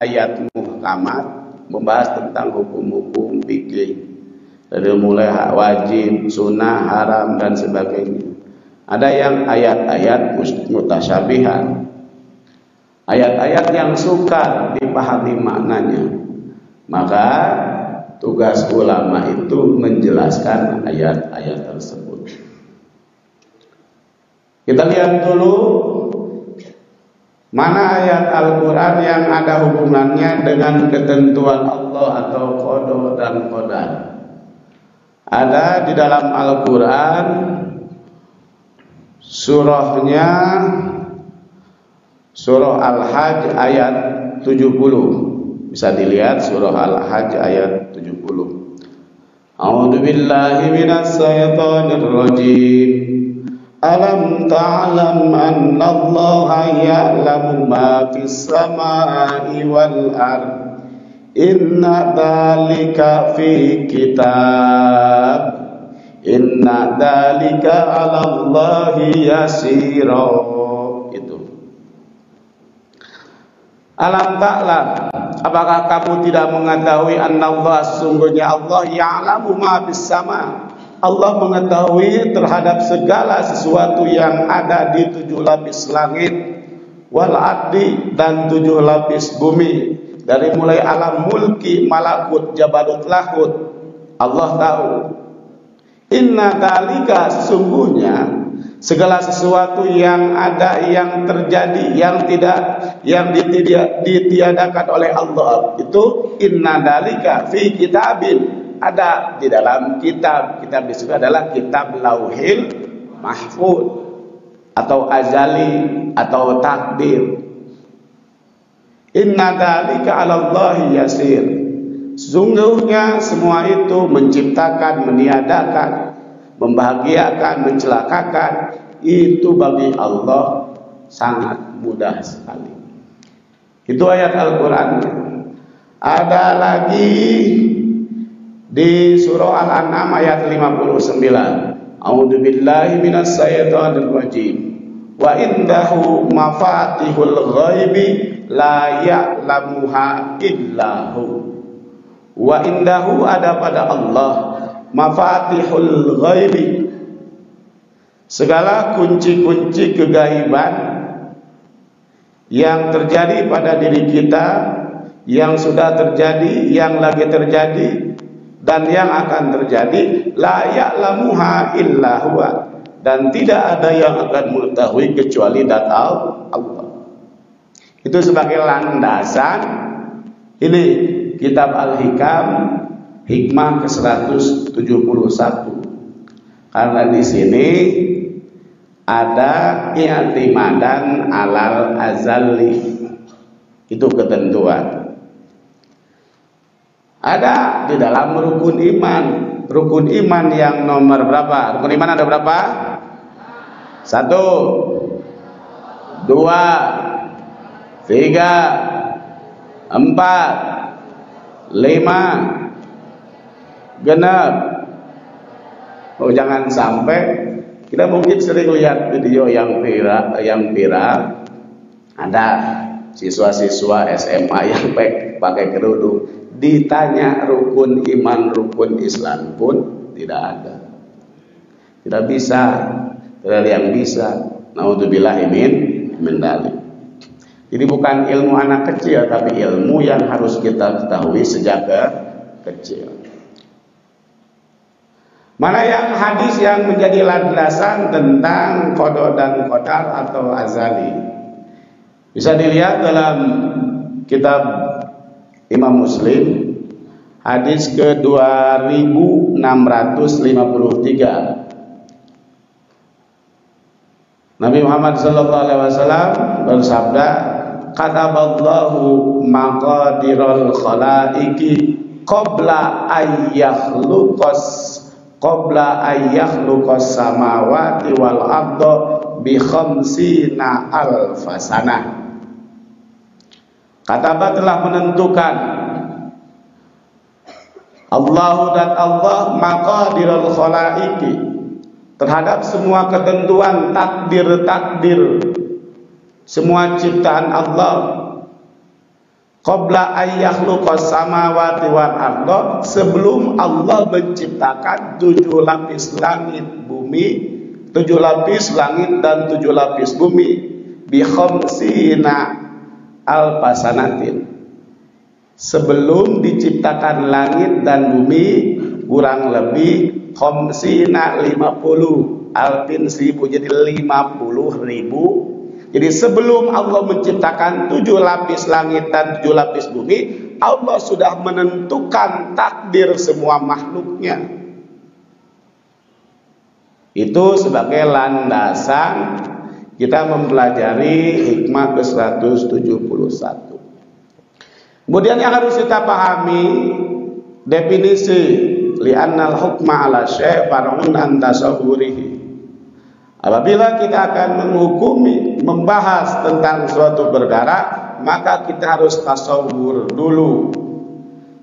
ayat muhkamat membahas tentang hukum-hukum fikih dari mulai hak wajib, sunnah, haram dan sebagainya. Ada yang ayat-ayat mutasyabihat, ayat-ayat yang sukar dipahami maknanya. Maka tugas ulama itu menjelaskan ayat-ayat tersebut. Kita lihat dulu mana ayat Al-Quran yang ada hubungannya dengan ketentuan Allah atau qada dan qadar. Ada di dalam Al-Quran surahnya, surah Al-Hajj ayat 70. Bisa dilihat surah Al-Hajj ayat 70. A'udzu billahi minas syaitonir rajim. Alam ta'lam anna Allaha ya'lamu ma fis samai wal ard. Inna dzalika fi kitab. Inna dzalika 'ala Allahi yasira. Itu. Alam ta'lam, apakah kamu tidak mengetahui anna Allah, sesungguhnya Allah ya'lamu ma fis sama. Allah mengetahui terhadap segala sesuatu yang ada di 7 lapis langit wal ardi dan 7 lapis bumi, dari mulai alam mulki, malakut, jabarut, lahut. Allah tahu. Inna dzalika, sesungguhnya segala sesuatu yang ada, yang terjadi, yang ditiadakan oleh Allah itu inna dzalika fi kitabin, ada di dalam kitab. Kitab disebut adalah kitab Lauhil Mahfuz atau azali atau takdir. Inna dzalika 'ala Allahi yasir. Sesungguhnya semua itu menciptakan, meniadakan, membahagiakan, mencelakakan, itu bagi Allah sangat mudah sekali. Itu ayat Al-Quran. Ada lagi di surah Al-An'am ayat 59. A'udzu billahi minas syaitonir rajim. Wa indahu mafatihul ghaibi la ya'lamuha illahu. Wa indahu, ada pada Allah, mafatihul ghaibi, segala kunci-kunci kegaiban yang terjadi pada diri kita, yang sudah terjadi, yang lagi terjadi, dan yang akan terjadi. La ya'lamuha illa huwa, dan tidak ada yang akan mengetahui kecuali data Allah. Itu sebagai landasan ini kitab Al-Hikam, hikmah ke-171. Karena di sini ada i'timadan alal azali, itu ketentuan. Ada di dalam rukun iman. Rukun iman yang nomor berapa? Rukun iman ada berapa? 1, 2, 3, 4, 5, genap. Oh, jangan sampai kita mungkin sering lihat video yang viral, ada siswa-siswa SMA yang pakai kerudung, ditanya rukun iman, rukun Islam pun tidak ada. Tidak bisa, tidak ada yang bisa. Naudzubillahi min dzalik. Jadi bukan ilmu anak kecil, tapi ilmu yang harus kita ketahui sejak kecil. Mana yang hadis yang menjadi landasan tentang qada dan qadar atau azali? Bisa dilihat dalam kitab Imam Muslim, hadis ke-2653. Nabi Muhammad SAW bersabda, kataballahu maqadiral khalaiqi qabla ayyahluqas samawati wal arda bi khamsina alfasana. Kataba telah menentukan Allah dan Allah maqadiral khalaiqi, terhadap semua ketentuan takdir semua ciptaan Allah qabla ayyakhluqas samawati wal arda, sebelum Allah menciptakan 7 lapis langit bumi, 7 lapis langit dan 7 lapis bumi, bi khamsina alfasanatin. Sebelum diciptakan langit dan bumi kurang lebih khamsina 50 alfin 1000, jadi 50.000. Jadi sebelum Allah menciptakan 7 lapis langit dan 7 lapis bumi, Allah sudah menentukan takdir semua makhluknya. Itu sebagai landasan kita mempelajari hikmah ke-171. Kemudian yang harus kita pahami definisi li'annal hukma ala syai' far'un an tasawwurihi. Apabila kita akan menghukumi, membahas tentang suatu perkara, maka kita harus tasawur dulu.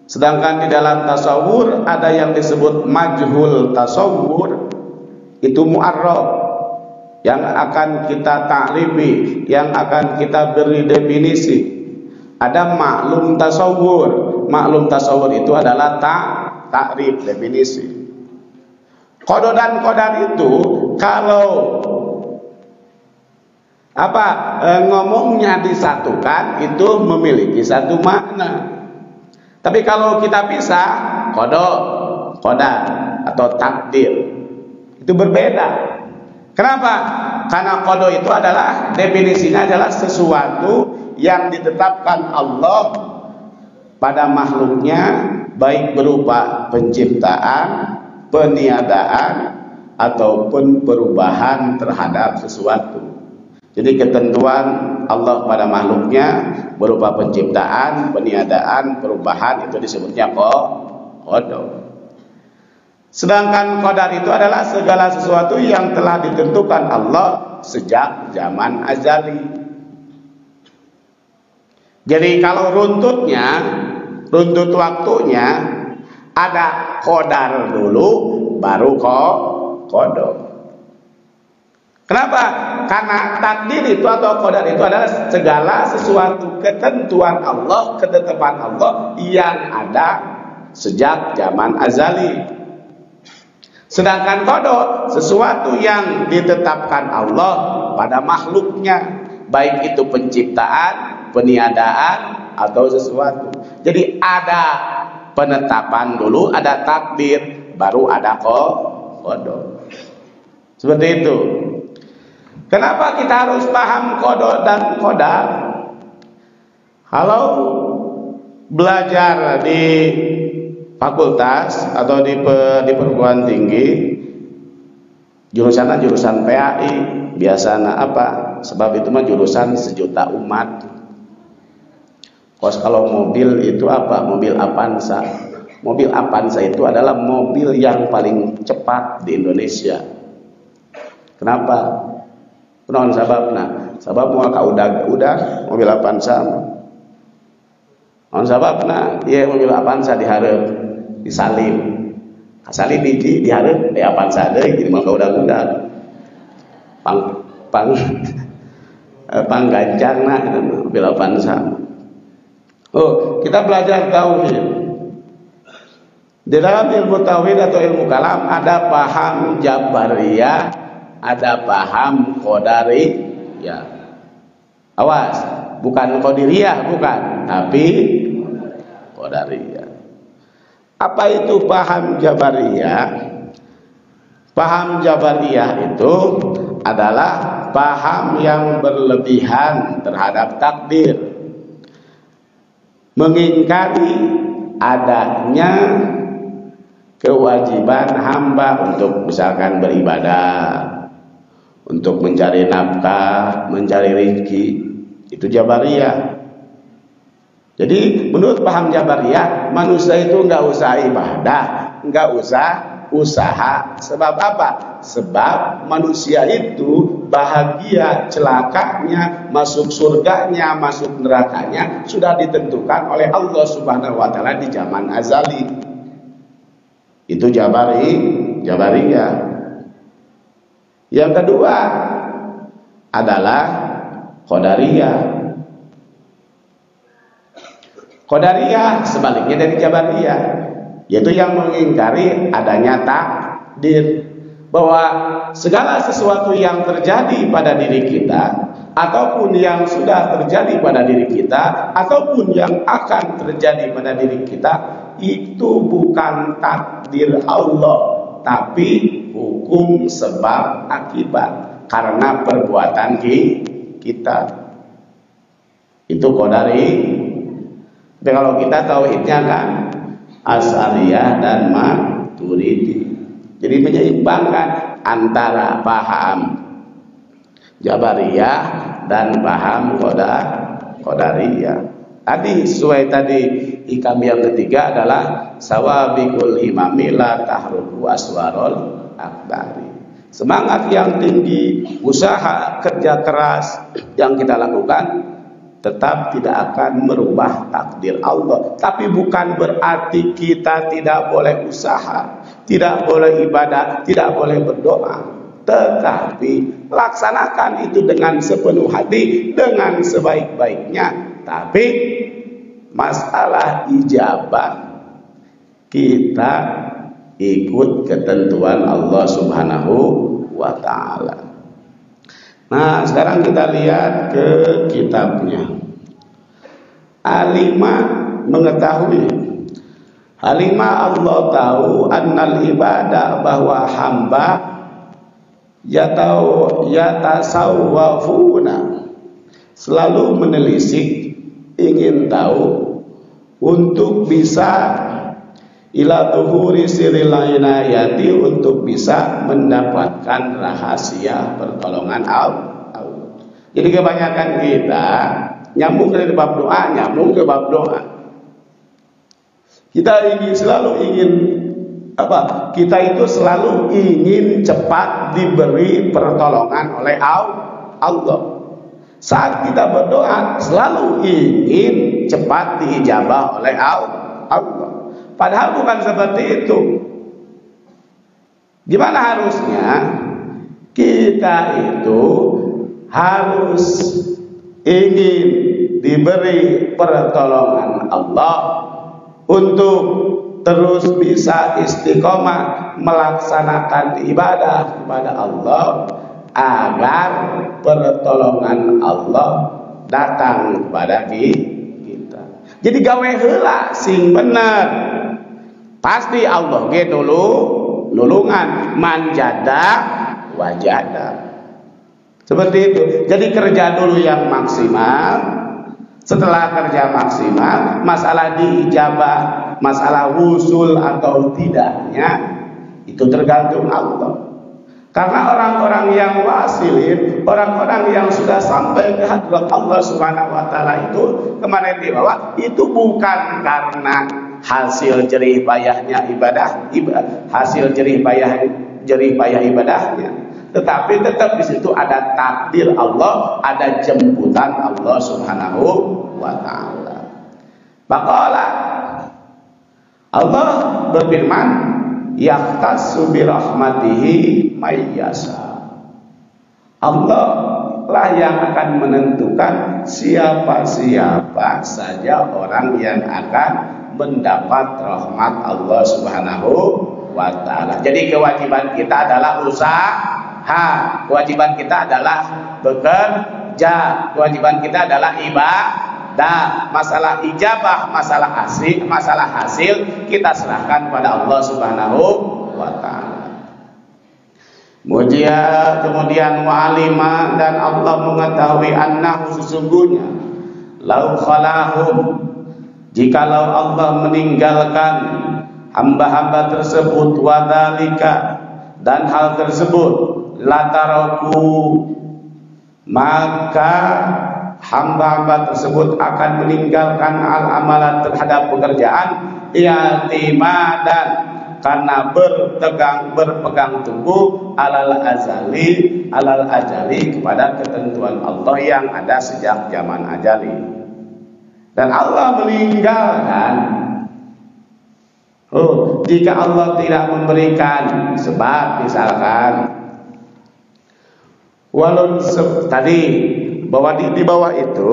Sedangkan di dalam tasawur ada yang disebut majhul tasawur, itu mu'arrab, yang akan kita ta'rifi, yang akan kita beri definisi. Ada maklum tasawur. Maklum tasawur itu adalah ta'rif, definisi. Qada dan qadar itu kalau ngomongnya disatukan itu memiliki satu makna. Tapi kalau kita pisah, qadar atau takdir itu berbeda. Kenapa? Karena qada itu adalah definisinya adalah sesuatu yang ditetapkan Allah pada makhluknya, baik berupa penciptaan, peniadaan, ataupun perubahan terhadap sesuatu. Jadi ketentuan Allah pada makhluknya berupa penciptaan, peniadaan, perubahan, itu disebutnya qada. Sedangkan qadar itu adalah segala sesuatu yang telah ditentukan Allah sejak zaman azali. Jadi kalau runtut waktunya ada qadar dulu, baru qada. Kenapa? Karena takdir itu atau qadar itu adalah segala sesuatu ketentuan Allah, ketetapan Allah yang ada sejak zaman azali. Sedangkan qada sesuatu yang ditetapkan Allah pada makhluknya, baik itu penciptaan, peniadaan, atau sesuatu. Jadi ada penetapan dulu, ada takdir, baru ada qada. Seperti itu. Kenapa kita harus paham qada dan qadar? Kalau belajar di fakultas atau di perguruan tinggi, jurusannya jurusan PAI, biasanya apa? Sebab itu mah jurusan sejuta umat. Kalau mobil itu apa? Mobil Avanza. Mobil Avanza itu adalah mobil yang paling cepat di Indonesia. Kenapa? Kunaon sababna? Sabab moal kaudag mobil Avanza. Naon sababna? Ieu mobil Avanza dihareup disalib. Salib hiji dihareup di Avanza deui jadi moal kaudag-udag. Panggancangna mobil Avanza. Oh, kita belajar tauhid. Di dalam ilmu tauhid atau ilmu kalam ada paham Jabariyah, ada paham Qadariyah. Awas, bukan Qadiriyah, bukan, tapi Qadariyah. Apa itu paham Jabariyah? Paham Jabariyah itu adalah paham yang berlebihan terhadap takdir, mengingkari adanya kewajiban hamba untuk misalkan beribadah, untuk mencari nafkah, mencari rezeki. Itu Jabariyah. Jadi menurut paham Jabariyah, manusia itu nggak usah ibadah, nggak usah usaha. Sebab apa? Sebab manusia itu bahagia, celakanya, masuk surganya, masuk nerakanya sudah ditentukan oleh Allah Subhanahu wa taala di zaman azali. Itu Jabariyah. Yang kedua adalah Qadariyah. Qadariyah sebaliknya dari Jabariyah, yaitu yang mengingkari adanya takdir, bahwa segala sesuatu yang terjadi pada diri kita ataupun yang sudah terjadi pada diri kita ataupun yang akan terjadi pada diri kita itu bukan takdir Allah, tapi hukum sebab akibat karena perbuatan kita. Itu Qadari. Tapi kalau kita tauhidnya kan Asy'ariyah dan Maturidi. Jadi menyeimbangkan antara paham Jabariyah dan paham Qadariyah. Tadi sesuai tadi ikam yang ketiga adalah sawabiqul himami la tahruku aswarul akbari. Semangat yang tinggi, usaha kerja keras yang kita lakukan tetap tidak akan merubah takdir Allah. Tapi bukan berarti kita tidak boleh usaha, tidak boleh ibadah, tidak boleh berdoa. Tetapi laksanakan itu dengan sepenuh hati, dengan sebaik-baiknya. Tapi masalah ijabah kita ikut ketentuan Allah Subhanahu wa ta'ala. Nah, sekarang kita lihat ke kitabnya. Alimah mengetahui, alimah Allah tahu annal ibadah, bahwa hamba yatasawwafuna, selalu menelisik, ingin tahu untuk bisa ila tuhuri siril inayati, untuk bisa mendapatkan rahasia pertolongan Allah. Jadi kebanyakan kita nyambung dari bab doa, nyambung ke bab doa. Kita selalu ingin apa? Kita itu selalu ingin cepat diberi pertolongan oleh Allah. Saat kita berdoa selalu ingin cepat diijabah oleh Allah. Padahal bukan seperti itu. Gimana harusnya? Kita itu harus ingin diberi pertolongan Allah untuk terus bisa istiqomah melaksanakan ibadah kepada Allah, agar pertolongan Allah datang kepada kita. Jadi gawe heula sing bener. Pasti Allah ge dulu nulungan, manjada wajada. Seperti itu. Jadi kerja dulu yang maksimal. Setelah kerja maksimal, masalah diijabah, masalah wusul atau tidaknya, itu tergantung Allah. Karena orang-orang yang wasilin, orang-orang yang sudah sampai ke hadrat Allah Subhanahu wa ta'ala itu kemarin dibawa, itu bukan karena hasil jerih payahnya ibadah, hasil jerih payah ibadahnya, tetapi tetap di situ ada takdir Allah, ada jemputan Allah Subhanahu wa ta'ala. Maka Allah berfirman, yahtassu bi rahmatihi may yasha. Allah lah yang akan menentukan siapa-siapa saja orang yang akan mendapat rahmat Allah Subhanahu wa ta'ala. Jadi kewajiban kita adalah usaha, kewajiban kita adalah bekerja, kewajiban kita adalah ibadah. Masalah ijabah, masalah hasil kita serahkan pada Allah Subhanahu wa ta'ala. Kemudian wa'alima, dan Allah mengetahui annahu, sesungguhnya lau khalahum, jikalau Allah meninggalkan hamba-hamba tersebut, wadhalika, dan hal tersebut, lataraku, maka hamba-hamba tersebut akan meninggalkan al-amalan terhadap pekerjaan, i'timadan, karena berpegang teguh alal ajali kepada ketentuan Allah yang ada sejak zaman ajali. Dan Allah meninggalkan, jika Allah tidak memberikan sebab, misalkan tadi bahwa di bawah itu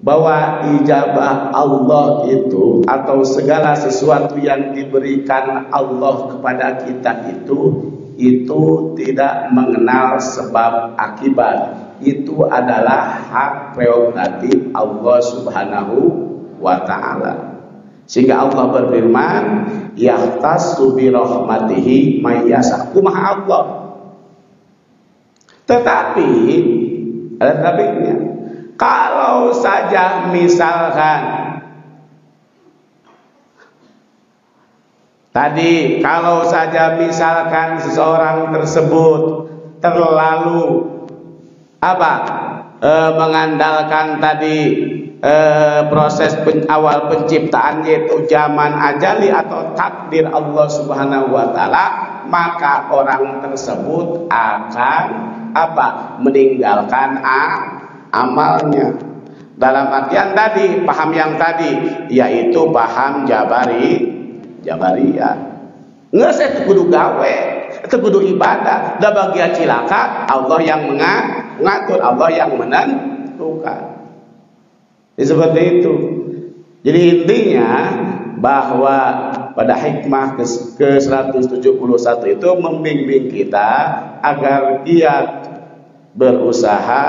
bahwa ijabah Allah itu atau segala sesuatu yang diberikan Allah kepada kita itu tidak mengenal sebab akibat. Itu adalah hak prerogatif Allah Subhanahu wa ta'ala. Sehingga Allah berfirman, yahtassu bi rahmatihi may yasha. Kumaha Allah. Tetapi ada tetapinya. Kalau saja misalkan tadi, kalau saja misalkan seseorang tersebut terlalu mengandalkan tadi proses awal penciptaan, yaitu zaman ajali atau takdir Allah Subhanahu wa ta'ala, maka orang tersebut akan meninggalkan amalnya. Dalam artian tadi, paham yang tadi, yaitu paham Jabariyah. Nggak, saya kudu gawe, itu kudu ibadah. Da bagian cilaka, Allah yang mengatur, Allah yang menentukan. Jadi seperti itu. Jadi intinya bahwa pada hikmah ke-171 itu membimbing kita agar giat berusaha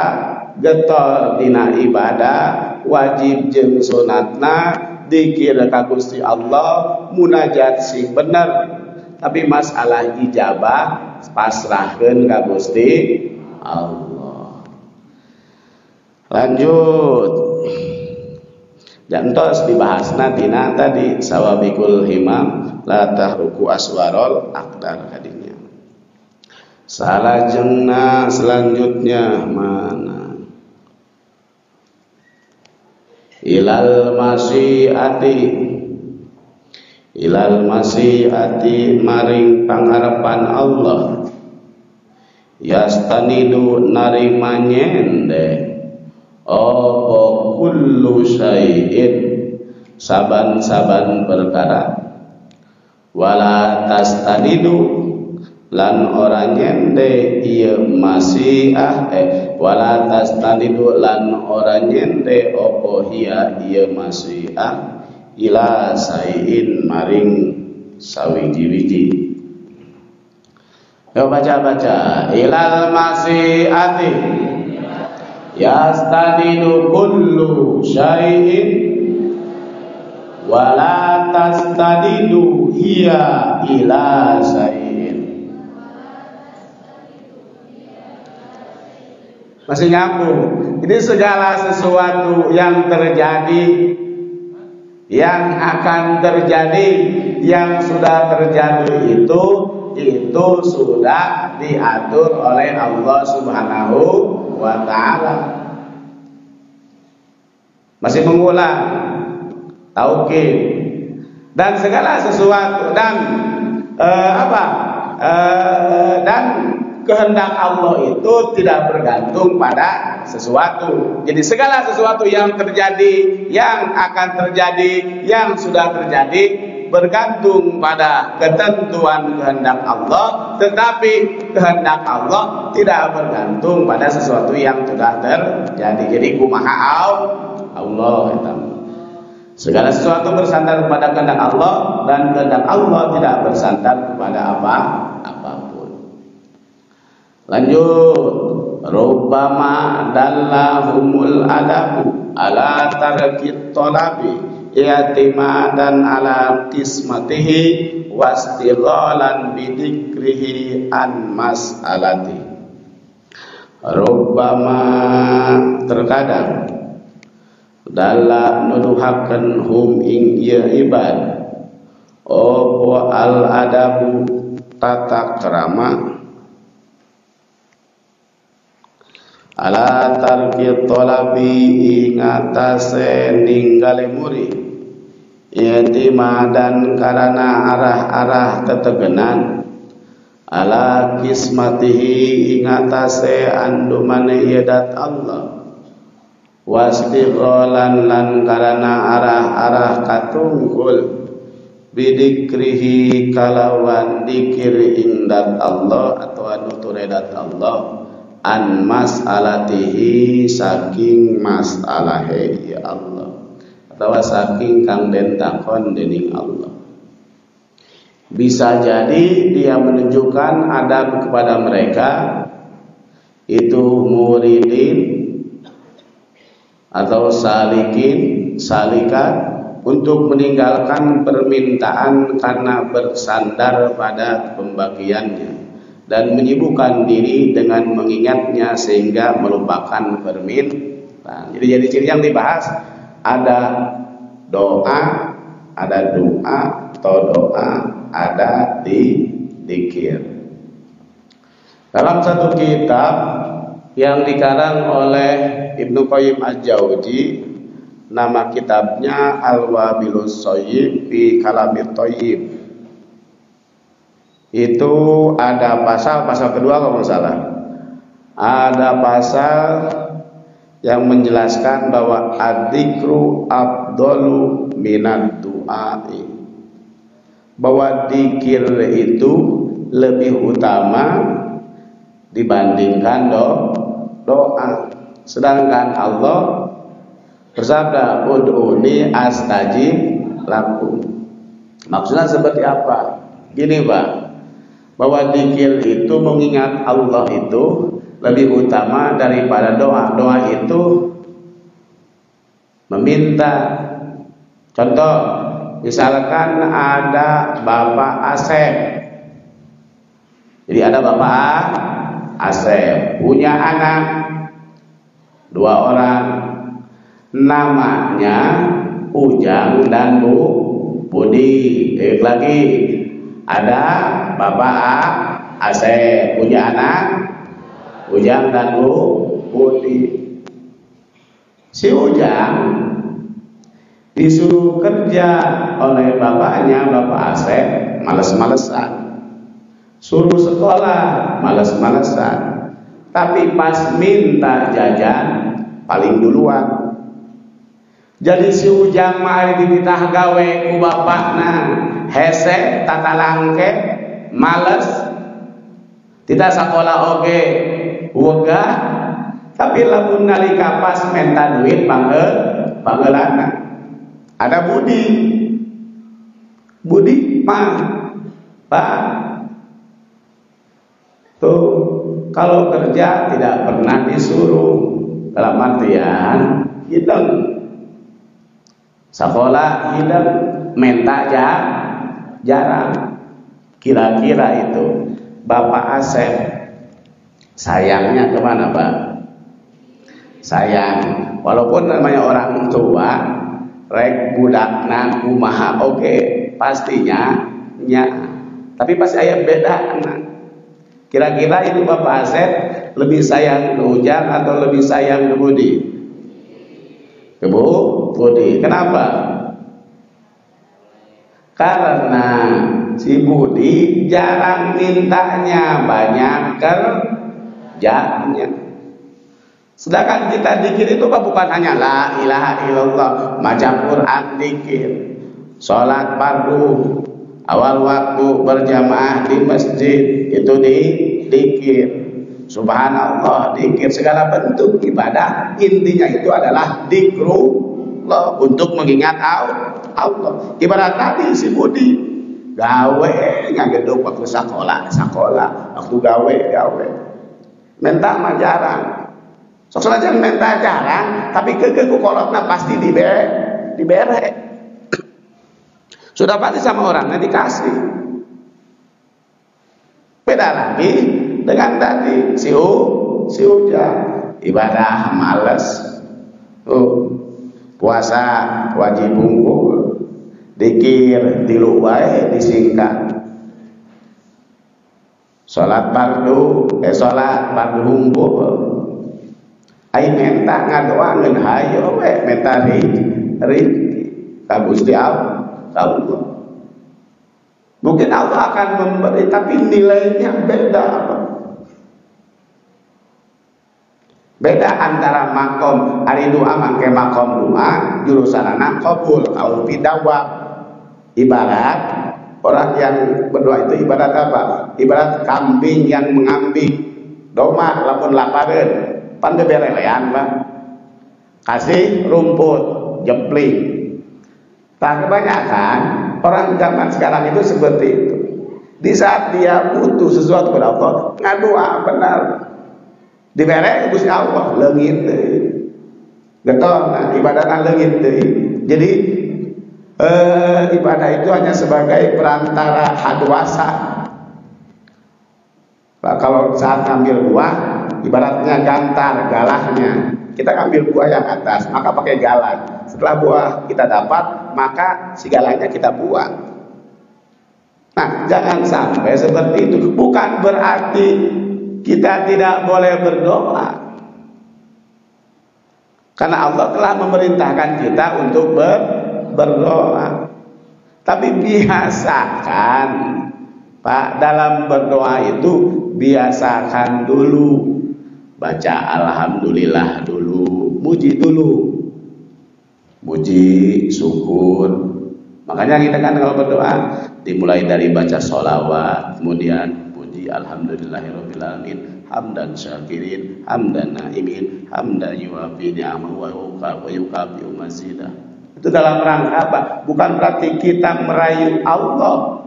getol dina ibadah wajib jeung sunatna, dzikir ka Gusti Allah, munajat sing bener. Tapi masalah ijabah pasrahkeun ka Gusti Allah. Lanjut. Jantos dibahasna tina tadi sawabikul himam la tahruku aswarol aqdar kadinya. Salajengna selanjutnya mana? Ilal masyiati maring pangarepan Allah, yastanidu narima nyende apa kullu syai'in saban-saban perkara, wala tastanidu lan ora nyende ieu masyiah wala tastanidu lan ora nyende apa hiya ieu masyiah ila syai'in maring sawiji-wiji. Yo baca ilal masyiati yastanidu kullu syai'in wala tastanidu hiya ila syai'in. Masih nyambung. Ini segala sesuatu yang terjadi, yang akan terjadi, yang sudah terjadi itu sudah diatur oleh Allah Subhanahu wa ta'ala. Masih mengulang taukid. Dan segala sesuatu dan dan kehendak Allah itu tidak bergantung pada sesuatu. Jadi segala sesuatu yang terjadi, yang akan terjadi, yang sudah terjadi bergantung pada ketentuan kehendak Allah, tetapi kehendak Allah tidak bergantung pada sesuatu yang sudah terjadi. Jadi kumaha Allah segala sesuatu bersandar kepada kehendak Allah, dan kehendak Allah tidak bersandar kepada apapun. Lanjut, rubbama dallahumul adabu ala tarkit talabi i'timadan ala qismatihi wastighalan bidikrihi an mas'alati. Rubbama terkadang dalla nuduhaken hum ing ieu ibad opo al adabu tata krama ala tarki talabi ingatase ninggale muri i'timadan karana arah-arah tetegenan ala kismatihi ingatase andumane yadat Allah wastighalan lan karana arah-arah katungkul bidikrihi kalawan dikir ingdat Allah atau nuturedat Allah an mas'alatihi saking mas'alahe ya Allah, atau saking kang den takon dening Allah. Bisa jadi dia menunjukkan adab kepada mereka itu muridin atau salikin, salikat, untuk meninggalkan permintaan karena bersandar pada pembagiannya dan menyibukkan diri dengan mengingatnya sehingga melupakan permintaan. Jadi ciri yang dibahas ada doa, ada doa atau doa, ada dzikir. Dalam satu kitab yang dikarang oleh Ibnu Qayyim Al-Jauzi, nama kitabnya Al-Wabilus Shayyib fi Kalamit Thayyib, itu ada pasal kedua kalau nggak salah, ada pasal yang menjelaskan bahwa adzikru afdalu minad du'ai, bahwa dzikir itu lebih utama dibandingkan doa. Sedangkan Allah bersabda, ud'uni astajib lakum. Maksudnya seperti apa? Gini Pak, bahwa dzikir itu mengingat Allah itu lebih utama daripada doa. Doa itu meminta. Contoh, misalkan ada Bapak Asep. Jadi ada Bapak Asep punya anak 2 orang, namanya Ujang dan Budi. Lagi ada Bapak Asep punya anak Ujang dan Budi. Si Ujang disuruh kerja oleh bapaknya, Bapak Asep males-malesan. Suruh sekolah males-malesan. Tapi pas minta jajan paling duluan. Jadi si Ujang mah dititah gawe ku bapakna hese tata langke males, tidak sekolah oge wegah, tapi lamun nalika pas minta duit pangeulana. Ada Budi Pak tuh kalau kerja tidak pernah disuruh, dalam artian hidang sekolah, hidang minta jarang. Kira-kira itu Bapak Asep sayangnya kemana Pak? Sayang, walaupun namanya orang tua, rek budakna kumaha oke pastinya nya, tapi pasti aya beda anak. Kira-kira itu Bapak Asep lebih sayang ke Ujang atau lebih sayang ke Budi? Ke Budi. Kenapa? Karena si Budi jarang mintanya, banyak kerjanya. Sedangkan kita dzikir itu bukan hanya la ilaha illallah, maca Quran dzikir, salat fardu, awal waktu berjamaah di masjid itu dzikir, subhanallah, dzikir, segala bentuk ibadah intinya itu adalah dzikrullah, untuk mengingat Allah. Ibarat tadi si Budi gawe ngageduk waktu sekolah, waktu gawe minta mah jarang. Sok saja minta jarang, tapi ku kolotna pasti dibere. Sudah pasti sama orangnya dikasih. Beda lagi dengan tadi si Ujang ibadah males, puasa wajib unggul, dzikir tilu wae disingkat, salat fardu unggul, ai menta ngadoakeun hayo we menta rezeki ka Gusti Allah. Mungkin Allah akan memberi, tapi nilainya beda. Beda antara makom ari doa mangke makom doa jurusanana qabul au bidawab. Ibarat orang yang berdoa itu ibarat apa? Ibarat kambing yang mengambing. Doma lamun lapareun pan teu berelean Pak. Kasih rumput, jempling. Tak kebanyakan orang zaman sekarang itu seperti itu. Di saat dia butuh sesuatu kepada Allah, ngadoa benar. Dibere Gusti Allah leungit deui. Getona ibadahna leungit deui. Jadi ibadah itu hanya sebagai perantara hadwasa. Nah, kalau saat ngambil buah, ibaratnya gantar galahnya. Kita ambil buah yang atas, maka pakai galah. Setelah buah kita dapat, maka si galahnya kita buang. Nah, jangan sampai seperti itu. Bukan berarti kita tidak boleh berdoa. Karena Allah telah memerintahkan kita untuk berdoa. Tapi biasakan, Pak, dalam berdoa itu biasakan dulu baca alhamdulillah dulu, muji dulu, muji, syukur. Makanya kita kan kalau berdoa dimulai dari baca sholawat, kemudian puji alhamdulillahirabbil alamin, hamdan syakirin, hamdan naimin, hamdan yuwafi ni'amahu wa yukafi mazidah. Itu dalam rangka apa? Bukan berarti kita merayu Allah,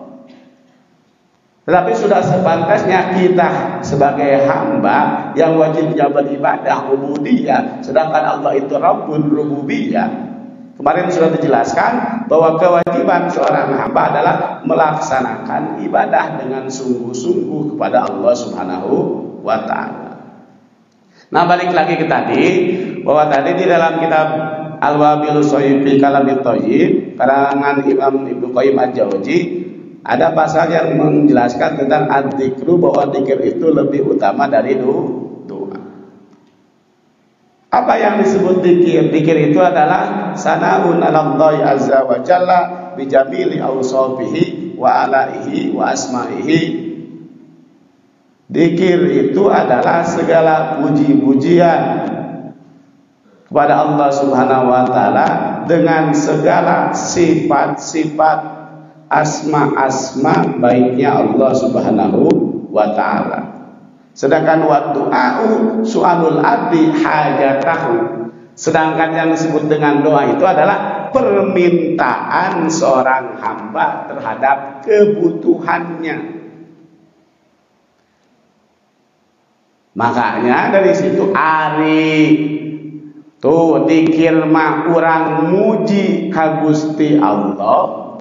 tetapi sudah sepantasnya kita sebagai hamba yang wajibnya beribadah ubudiyah, sedangkan Allah itu Rabbul Rububiyah. Kemarin sudah dijelaskan bahwa kewajiban seorang hamba adalah melaksanakan ibadah dengan sungguh-sungguh kepada Allah Subhanahu wa ta'ala. Nah, balik lagi ke tadi, bahwa tadi di dalam kitab Al-Wabilus Shayyib fi Kalamit Thayyib karangan Imam Ibnu Qayyim Al-Jauzi, ada pasal yang menjelaskan tentang adzikru, bahwa dzikir itu lebih utama dari doa. Apa yang disebut dzikir? Dzikir itu adalah sanaun 'alallahi azza wa jalla bi jamili awsafihi wa alaihi wa asma'ihi. Dzikir itu adalah segala puji-pujian kepada Allah Subhanahu wa taala dengan segala sifat-sifat asma-asma baiknya Allah Subhanahu wa taala. Sedangkan wa du'a'u su'alul abdi hajatahu. Sedangkan yang disebut dengan doa itu adalah permintaan seorang hamba terhadap kebutuhannya. Makanya dari situ ari tuh dikir mah urang muji ka Gusti Allah.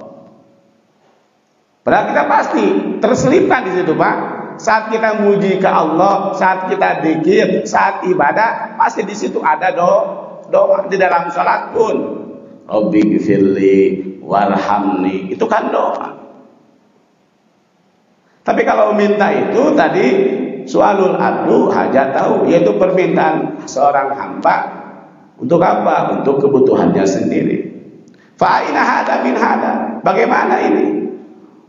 Padahal kita pasti terselipkan di situ, Pak. Saat kita muji ke Allah, saat kita dzikir, saat ibadah, pasti di situ ada doa. Di dalam salat pun, Rabbi gfirli warhamni, itu kan doa. Tapi kalau minta itu tadi su'alul abdu hajatahu, yaitu permintaan seorang hamba untuk apa? Untuk kebutuhannya sendiri. Fa aina hada min hada? Bagaimana ini?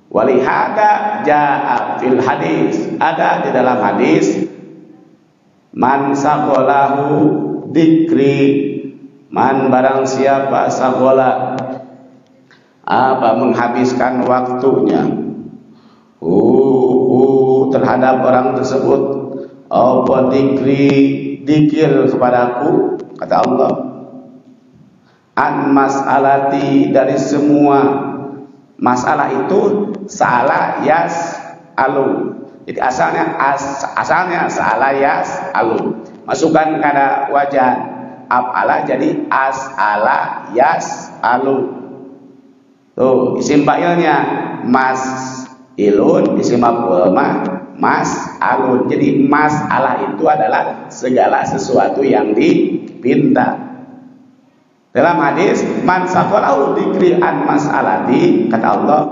Walihada jaa fil hadis, ada di dalam hadis, man sagolahu dikri, man barang siapa sagola apa menghabiskan waktunya terhadap orang tersebut, apa dikri dikir kepadaku, kata Allah, an mas'alati, dari semua masalah itu salah yas alu. Jadi asalnya salah yas alu. Masukkan kada wajan af'ala jadi as'ala yas alu. Tuh isim fa'ilnya mas ilun, isim maf'ul mas alun. Jadi masalah itu adalah segala sesuatu yang dipinta. Dalam hadis, man safalahu dzikri an mas'alati, kata Allah,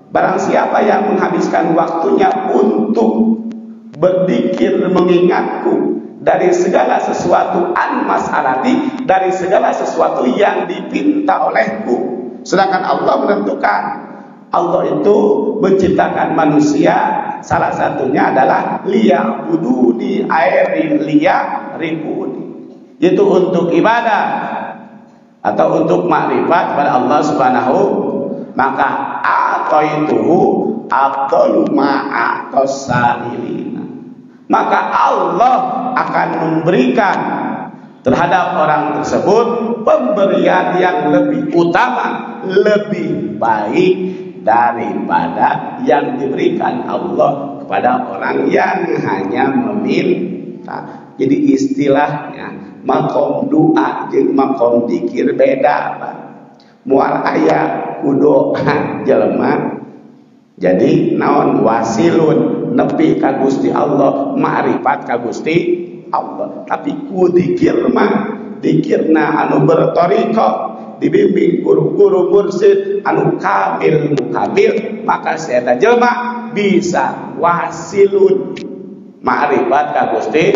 barang siapa yang menghabiskan waktunya untuk berzikir mengingatku dari segala sesuatu an mas'alati, dari segala sesuatu yang dipinta olehku. Sedangkan Allah menentukan, Allah itu menciptakan manusia, salah satunya adalah liya'buduni airi liya'rifuni, yaitu untuk ibadah atau untuk makrifat pada Allah Subhanahu. Maka ataituhu afdalu ma atasailina, maka Allah akan memberikan terhadap orang tersebut pemberian yang lebih utama, lebih baik daripada yang diberikan Allah kepada orang yang hanya meminta. Jadi istilahnya makom doa jeung makom dzikir beda, Pak. Moal aya kudoa jelema jadi naon wasilun nepi ka Gusti Allah, ma'rifat ka Gusti Allah. Tapi ku dzikir mah dzikirna anu bertoriko dibimbing guru-guru mursyid anu kamil mukamil, maka saya jelema bisa wasilun ma'rifat ka Gusti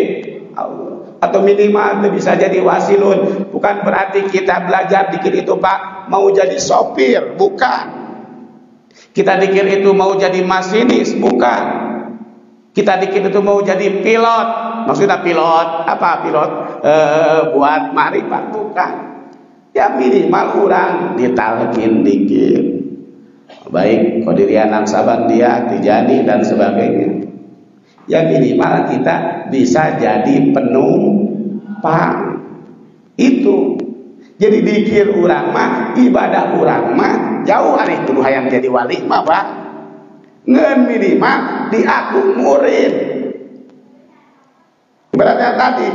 Allah. Atau minimal bisa jadi wasilun, bukan berarti kita belajar dzikir itu Pak mau jadi sopir, bukan. Kita dikir itu mau jadi masinis, bukan. Kita dikir itu mau jadi pilot. Maksudnya pilot apa? Pilot buat ma'rifat, bukan. Ya minimal kurang ditalkin dikir. Baik Qadiriyah, Naqsabandiyah, Tijani dan sebagainya. Ya minimal kita bisa jadi penumpang. Itu. Jadi dikir urang mah, ibadah urang mah jauh hari itu hayang jadi wali mah Pak. Ngan minimal diaku murid. Berarti tadi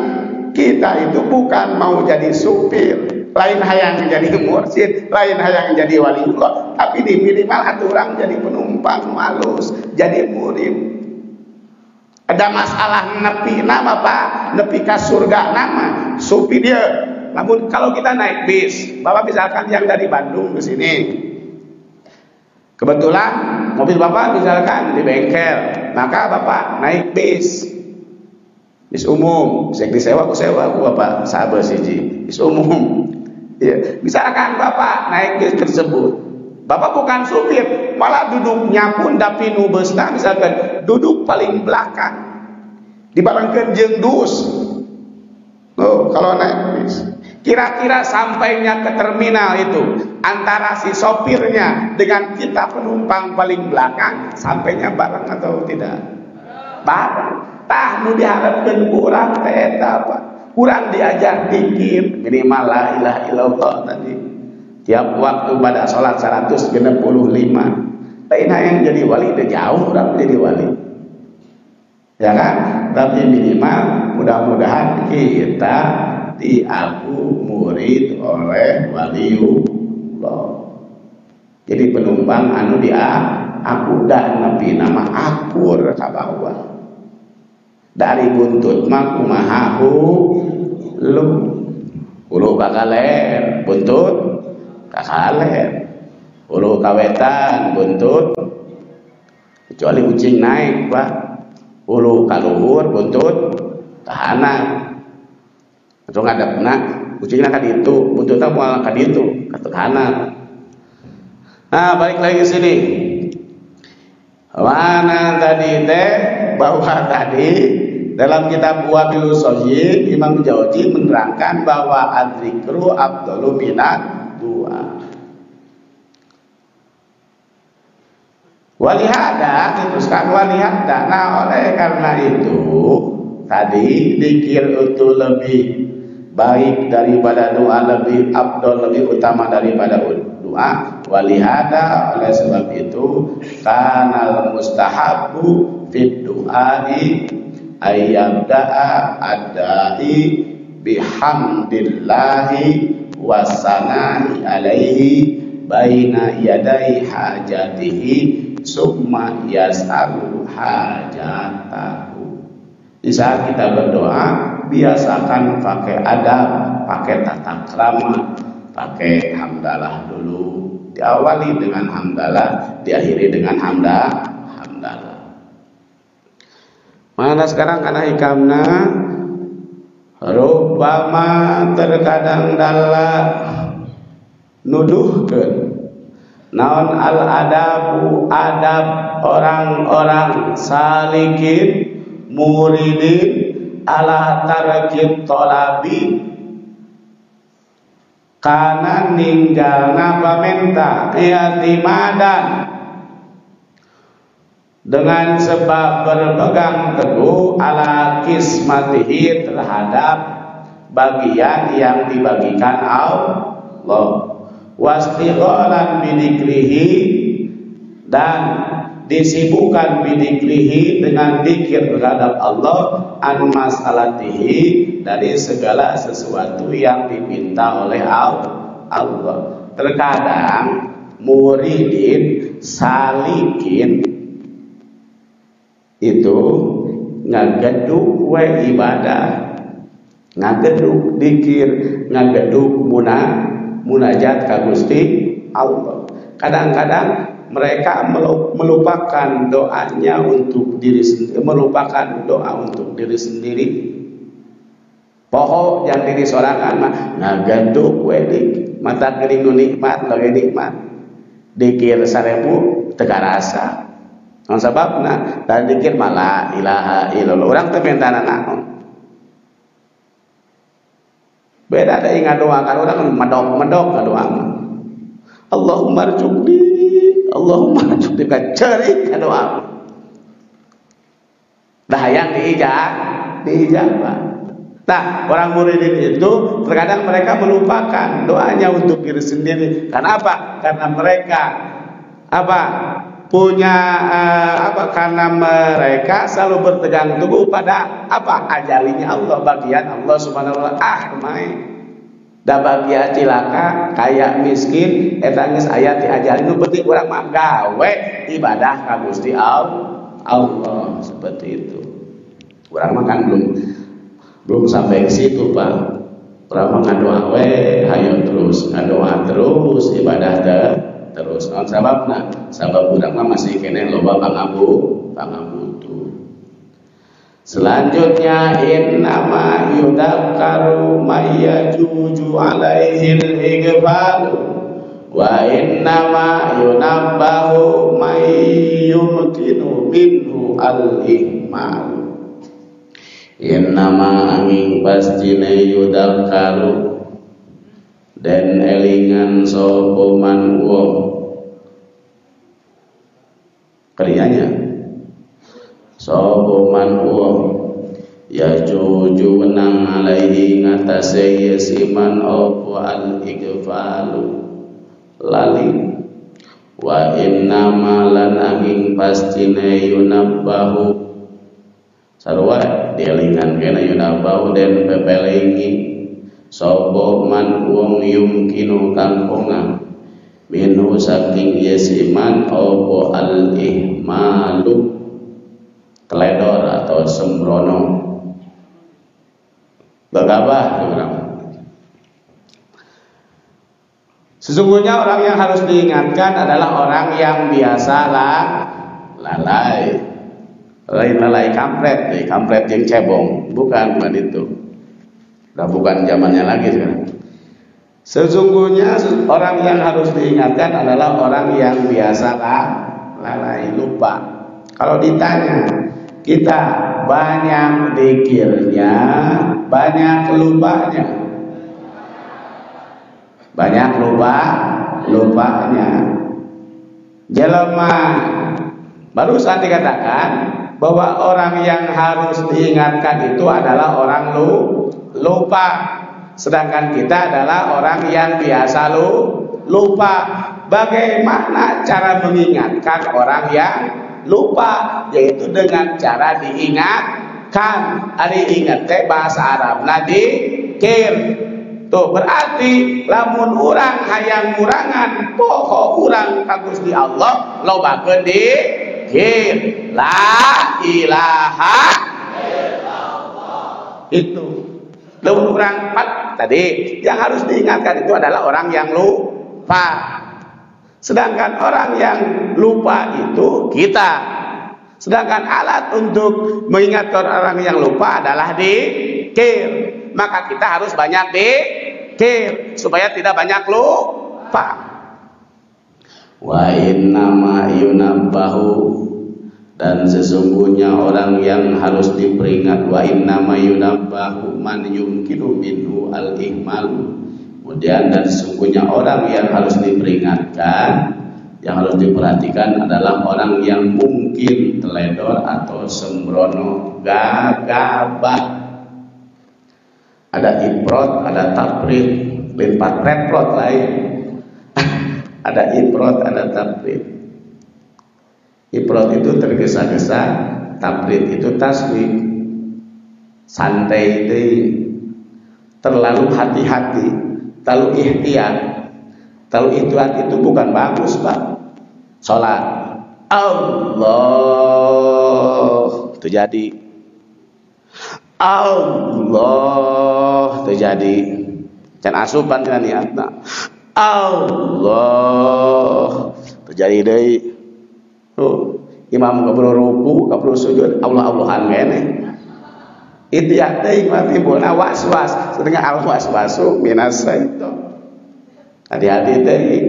kita itu bukan mau jadi supir, lain hayang jadi mursyid, lain hayang jadi waliullah, tapi di minimal atuh urang jadi penumpang malus, jadi murid. Ada masalah nepi nama Pak, nepi ka surga nama, supir dia. Namun kalau kita naik bis, Bapak misalkan yang dari Bandung ke sini, kebetulan mobil Bapak misalkan di bengkel, maka Bapak naik bis umum, sek disewa ku Bapak sabar siji, bis umum. Ya, misalkan Bapak naik bis tersebut, Bapak bukan supir, malah duduknya pun dapi nu beusna misalkan duduk paling belakang, dibarengkeun jeung dus. Oh, kalau naik bis kira-kira sampainya ke terminal itu antara si sopirnya dengan kita penumpang paling belakang sampainya bareng atau tidak? Bareng. Tah nu diharapkeun urang teh eta apa? Urang diajar dikir minimal la ilaha illallah tadi. Tiap waktu pada salat 165. Lain yang jadi wali teh jauh urang jadi wali. Ya kan? Tapi minimal mudah-mudahan kita diaku murid oleh waliullah. Jadi penumpang anu aku dan nabi nama akur ka bawah. Dari buntut mah kumaha lu ulu kakaler buntut kakaler, ulu kawetan buntut kecuali kucing naik Pak, ulu kaluhur buntut kahanan. Atau ngadepna kucingna ka ditu, buntutna moal ka ditu, ka kanan. Nah, balik lagi ke sini. Mana tadi teh bahwa tadi dalam kitab Wabilul Sojid Imam Jauzi menerangkan bahwa adzikru afdalu minad du'a. Walihada diteruskan walihada. Nah, oleh karena itu tadi dzikir itu lebih baik daripada doa, lebih afdal, lebih utama daripada doa. Walihada, oleh sebab itu kanal mustahabu fid du'ai ayyabda'a ad-da'i bihamdillahi wasana'i alaihi baina yadai hajatihi summa yas'alu hajatahu. Di saat kita berdoa biasakan pakai adab, pakai tata krama, pakai hamdalah dulu. Diawali dengan hamdalah, diakhiri dengan hamdalah. Mana sekarang karena hikamna rubama terkadang dalla nuduhkeun naon al adabu adab orang-orang salikin muridin ala tarakit tolabi kana ninggalna pamenta i'timadan dengan sebab berpegang teguh ala kismatihi terhadap bagian yang dibagikan Allah, wastighalan bidikrihi dan disibukkan bidikrihi dengan dikir terhadap Allah, an masalatihi dari segala sesuatu yang diminta oleh Allah. Terkadang muridin salikin itu ngageduk we ibadah, ngageduk dikir, ngageduk munajat ka Gusti Allah. Kadang-kadang mereka melupakan doanya untuk diri sendiri, melupakan doa untuk diri sendiri. Pokok yang diri sorangan mah ngageduk we dikir, mata geuning nikmat lagi nikmat. Dikir 1000 teu karasa. Naon sababna? Dan dikir malah ilaha illallah. Urang teu mentana naon. Beda da ngadoakan urang medok-medok ngadoakan. Allahumma arzuqni, Allahumma arzuqni ka ceurik ngadoa. Dah hayang diijabah. Nah, orang muridin itu terkadang mereka melupakan doanya untuk diri sendiri. Karena apa? Karena mereka punya karena mereka selalu bertegang teguh pada ajalinya Allah, bagian Allah Subhanahu wa taala. Main da bagia cilaka kaya miskin eta geus aya ti ajali nu penting urang mah gawe ibadah ka Gusti Allah, seperti itu. Urang mah kan belum sampai ke situ, Pak. Urang mah ngadoa we hayu terus ngadoa terus ibadah terus. Naon sababna? Sabab urang mah masih kene loba pangabutuh. Selanjutnya innama yudakkaru mayyajuju alaihil ighfal wa innama yunabbahu mayyumkinu minhu al-ihmal. Innama angin pastine yudakkaru dan elingan sapa man wong krianya sapa man wong ya juju wenang alaihi ngatasé yasiman apa al ighfalu lali wa innama lan angin pastine yunabbahu sarwa dielingan kena yunabbahu dan pepelingi sapa man wong yumkinu kang onga minhu saking yasiman apa al ihmalu teledor atau sembrono bagabah. Sesungguhnya orang yang harus diingatkan adalah orang yang biasa lalai kampret, kampret yang cebong, bukan itu. Udah bukan zamannya lagi sekarang. Sesungguhnya orang yang harus diingatkan adalah orang yang biasa lalai, lupa. Kalau ditanya, kita banyak dzikirnya, banyak lupanya. Banyak lupanya. Jelema barusan dikatakan bahwa orang yang harus diingatkan itu adalah orang lupa. Sedangkan kita adalah orang yang biasa lupa. Bagaimana cara mengingatkan orang yang lupa? Yaitu dengan cara diingatkan. Ari ingat teh bahasa Arabna dikir. Tuh berarti lamun urang hayang ngurangan poho urang ka Gusti Allah lobakeun dikir la ilaha illallah. Itu lamun urang tadi yang harus diingatkan itu adalah orang yang lupa. Sedangkan orang yang lupa itu kita. Sedangkan alat untuk mengingatkan orang yang lupa adalah dikir. Maka kita harus banyak dikir supaya tidak banyak lupa. Wa innama yunabbahu, dan sesungguhnya orang yang harus diperingat, wa innama yunabbahu man yumkinu minhu al-ihmal. Kemudian dan sesungguhnya orang yang harus diperingatkan Yang harus diperhatikan adalah orang yang mungkin teledor atau sembrono, gagabah. Ada ifrot, ada tafrid, limpat reprot lain. Ada ifrot, ada tafrid. Ifrot itu tergesa-gesa, tafrid itu tasbih, santai deh, terlalu hati-hati, terlalu ihtiyat. Terlalu ihtiyat itu bukan bagus, Pak. Salat Allah terjadi, Allah terjadi, dan asupan dengan niatna Allah terjadi deh. Imam kabur ruku, kabur sujud, Allah-Allahan kene. Ihtiyat deui mati bona was-was, sedengah al-waswasu minas syaitan. Hati-hati deui.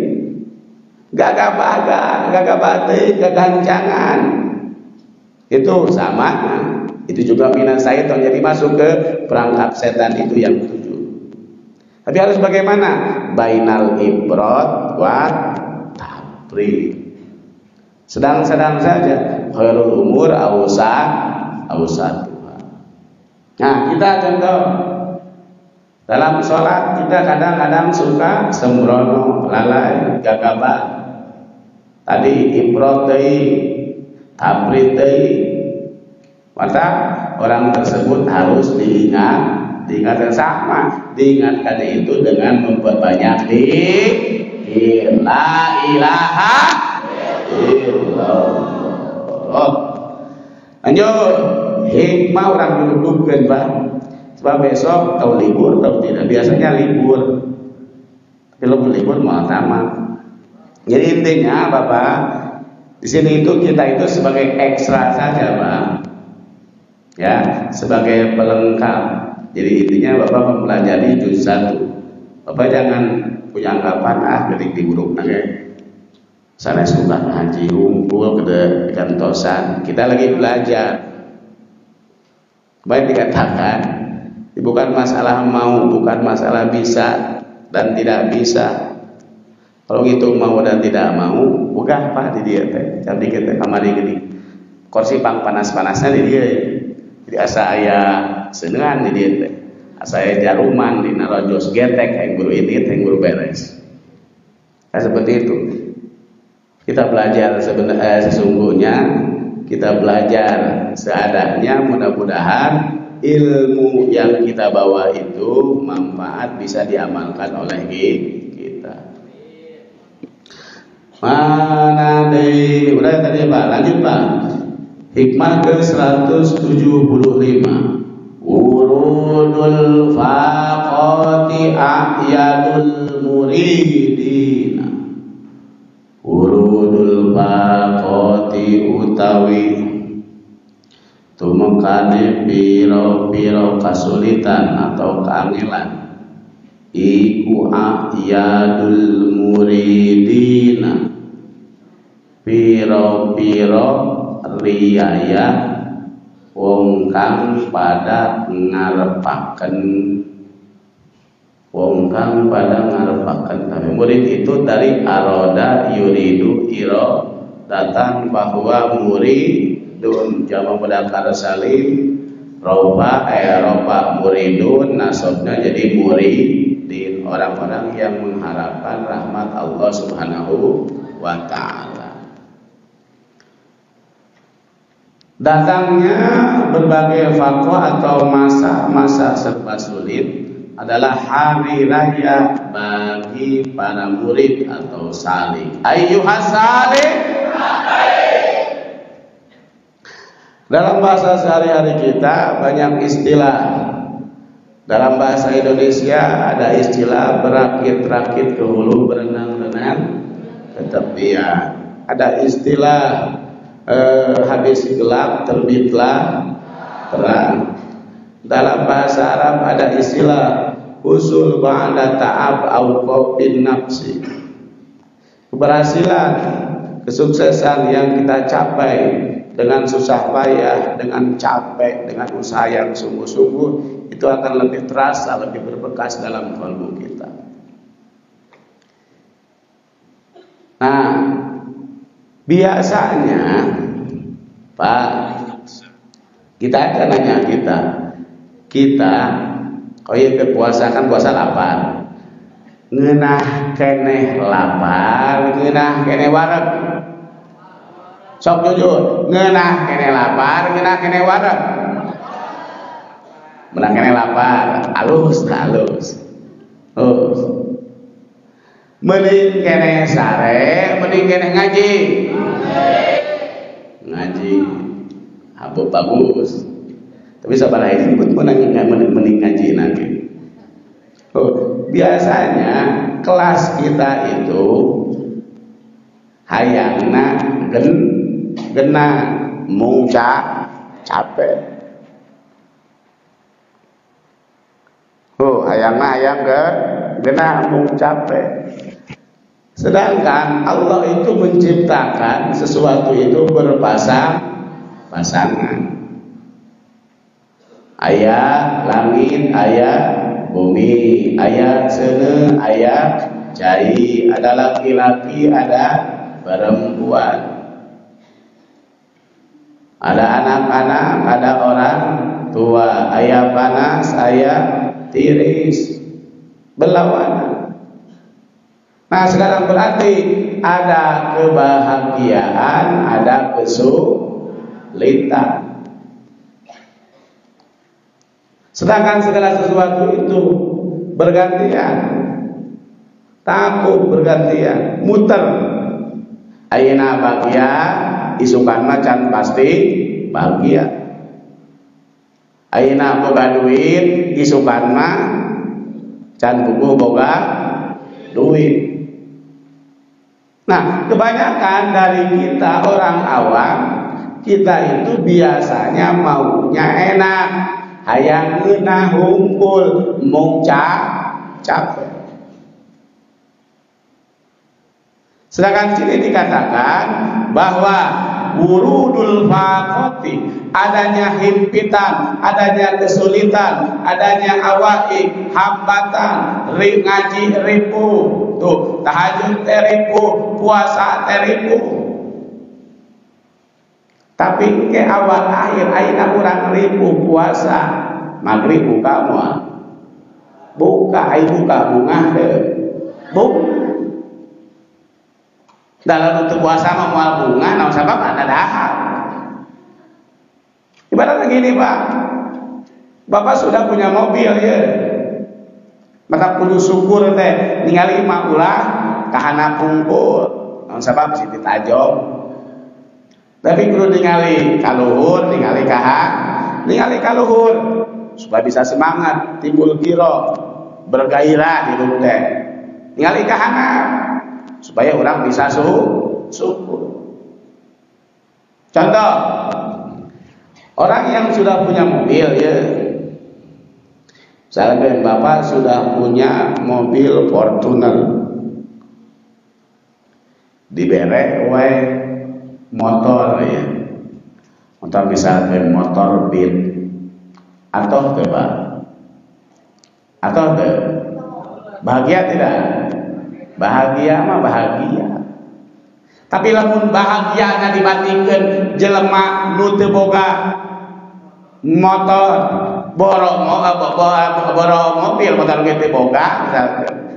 Gagabah deui, kegancangan. Itu sama. Itu juga minas syaitan, jadi masuk ke perangkap setan itu yang tujuh. Tapi harus bagaimana? Bainal ibrad wa tafrid. Sedang-sedang saja. Khairul umur awsatuha. Nah, kita contoh dalam sholat kita kadang-kadang suka sembrono, lalai, gagabah. Tadi ibrad deui, tafrid deui. Maka orang tersebut harus diingatkan sama, diingatkan itu dengan memperbanyak zikir la ilaha illallah. Lanjut, hikmah orang dudukkan, Pak. Sebab besok tahu libur tahu tidak, biasanya libur. Kalau libur mau tamat. Jadi intinya Bapak, di sini itu kita itu sebagai ekstra saja, Pak. Ya, sebagai pelengkap. Jadi intinya Bapak mempelajari juz 1. Bapak jangan punya anggapan kedik diburuk nage. Sana suka ngaji hunkul ke kantosan. Kita lagi belajar. Baik dikatakan, bukan masalah mau, bukan masalah bisa dan tidak bisa. Kalau gitu mau dan tidak mau, bukan Pak di dia teh. Jadi kita kamari gini. Kursi pang panas-panasnya di dia. Jadi asa aya senengan di dia teh. Asa aya jaruman di narojos getek yang guru ini, yang guru beres. Nah, seperti itu. Kita belajar sesungguhnya kita belajar seadanya, mudah-mudahan ilmu yang kita bawa itu manfaat bisa diamalkan oleh kita. Mana deh, udah tadi Pak, lanjut Pak. Hikmah ke 175. Urudul faqati ahyadul muridina. Urudul faqati utawi tumekane piro-piro kasulitan atau keangelan iku ahyadul muridina, piro-piro riyaya wong kang pada ngarepaken, wong kang pada ngarepaken. Tapi murid itu dari aroda yuridu irodatan, bahwa muridun jama mudzakkar salim, roba muridun, nasabnya jadi muridin, orang-orang yang mengharapkan rahmat Allah Subhanahu wa ta'ala. Datangnya berbagai fatwa atau masa-masa serba sulit adalah hari raya bagi para murid atau salik. Ayyuhas salik. Dalam bahasa sehari-hari kita banyak istilah. Dalam bahasa Indonesia ada istilah berakit-rakit ke hulu, berenang-renang ke tepian. Ada istilah habis gelap terbitlah terang. Dalam bahasa Arab ada istilah usul ba'da ta'ab au qawbin nafsi. Keberhasilan, kesuksesan yang kita capai dengan susah payah, dengan capek, dengan usaha yang sungguh-sungguh, itu akan lebih terasa, lebih berbekas dalam kalbu kita. Nah, Biasanya Pak, kita aja nanya kita koye ke puasa kan puasa lapar, ngeunah keneh lapar, ngeunah keneh wareg. Sok jujur, ngeunah keneh lapar, ngeunah keneh wareg. Menang keneh lapar, halus. Mending keneh sare, mending keneh ngaji. Ngaji, apa bagus. Tapi sabar aja, mending ngaji nanti. Biasanya kelas kita itu hayangna gena mung capek. Hayang gena mung capek. Sedangkan Allah itu menciptakan sesuatu itu berpasang-pasangan. Aya langit, aya bumi, aya seuneu, aya cai, ada laki-laki, ada perempuan. Ada anak-anak, ada orang tua, aya panas, aya tiris, berlawanan. Nah sekarang berarti ada kebahagiaan, ada kesulitan. Sedangkan segala sesuatu itu bergantian, takut bergantian, muter. Ayeuna bahagia, isukan macan pasti bahagia. Ayeuna boga duit, isukan mah can buku boga duit. Nah, kebanyakan dari kita orang awam, kita itu biasanya maunya enak, hayang ngeunah hungkul, mung capek. Sedangkan sini dikatakan bahwa wurudul faqati, adanya himpitan, adanya kesulitan, adanya awaik, hambatan, ngaji ribu, tuh tahajud teribu, puasa teribu. Tapi ke awal akhir ayeuna urang ribu puasa, maghrib buka moal. Buka ai buka bungah teh. Dalam untuk puasa mah moal bunga, naon sabab ada dahar. Ibaratnya gini Pak, Bapak sudah punya mobil ya, maka kudu syukur teh ningali imah ulah kahana pungkur, naon sabab siti tajong. Tapi kudu ningali kaluhur, ningali kaluhur supaya bisa semangat, timbul giro, bergairah hidup teh. Ningali kahana supaya orang bisa syukur. Contoh, orang yang sudah punya mobil ya, misalnya Bapak sudah punya mobil Fortuner, dibere we motor ya, motor misalnya motor Beat atau coba atau bahagia tidak? Bahagia mah bahagia. Tapi lamun bahagiana dibandingkan jelema nu teu boga motor, boro mobil motor ge teu boga,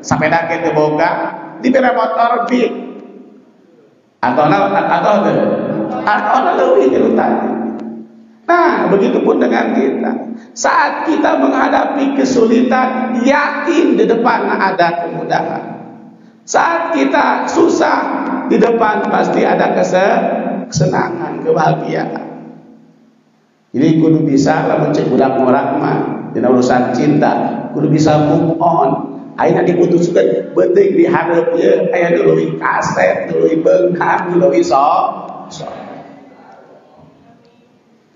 sepeda ge teu boga, dibere motor Beat. Atau leuwih tilu tadi. Nah, begitupun dengan kita. Saat kita menghadapi kesulitan, yakin di depan ada kemudahan. Saat kita susah, di depan pasti ada kesenangan, kebahagiaan. Jadi kudu bisa lamun cek budak orang mah dina urusan cinta, kudu bisa move on. Ayeuna diputuskeun beuteung dihareup ye, aya duluy kaset, duluy beunghang, duluy sok.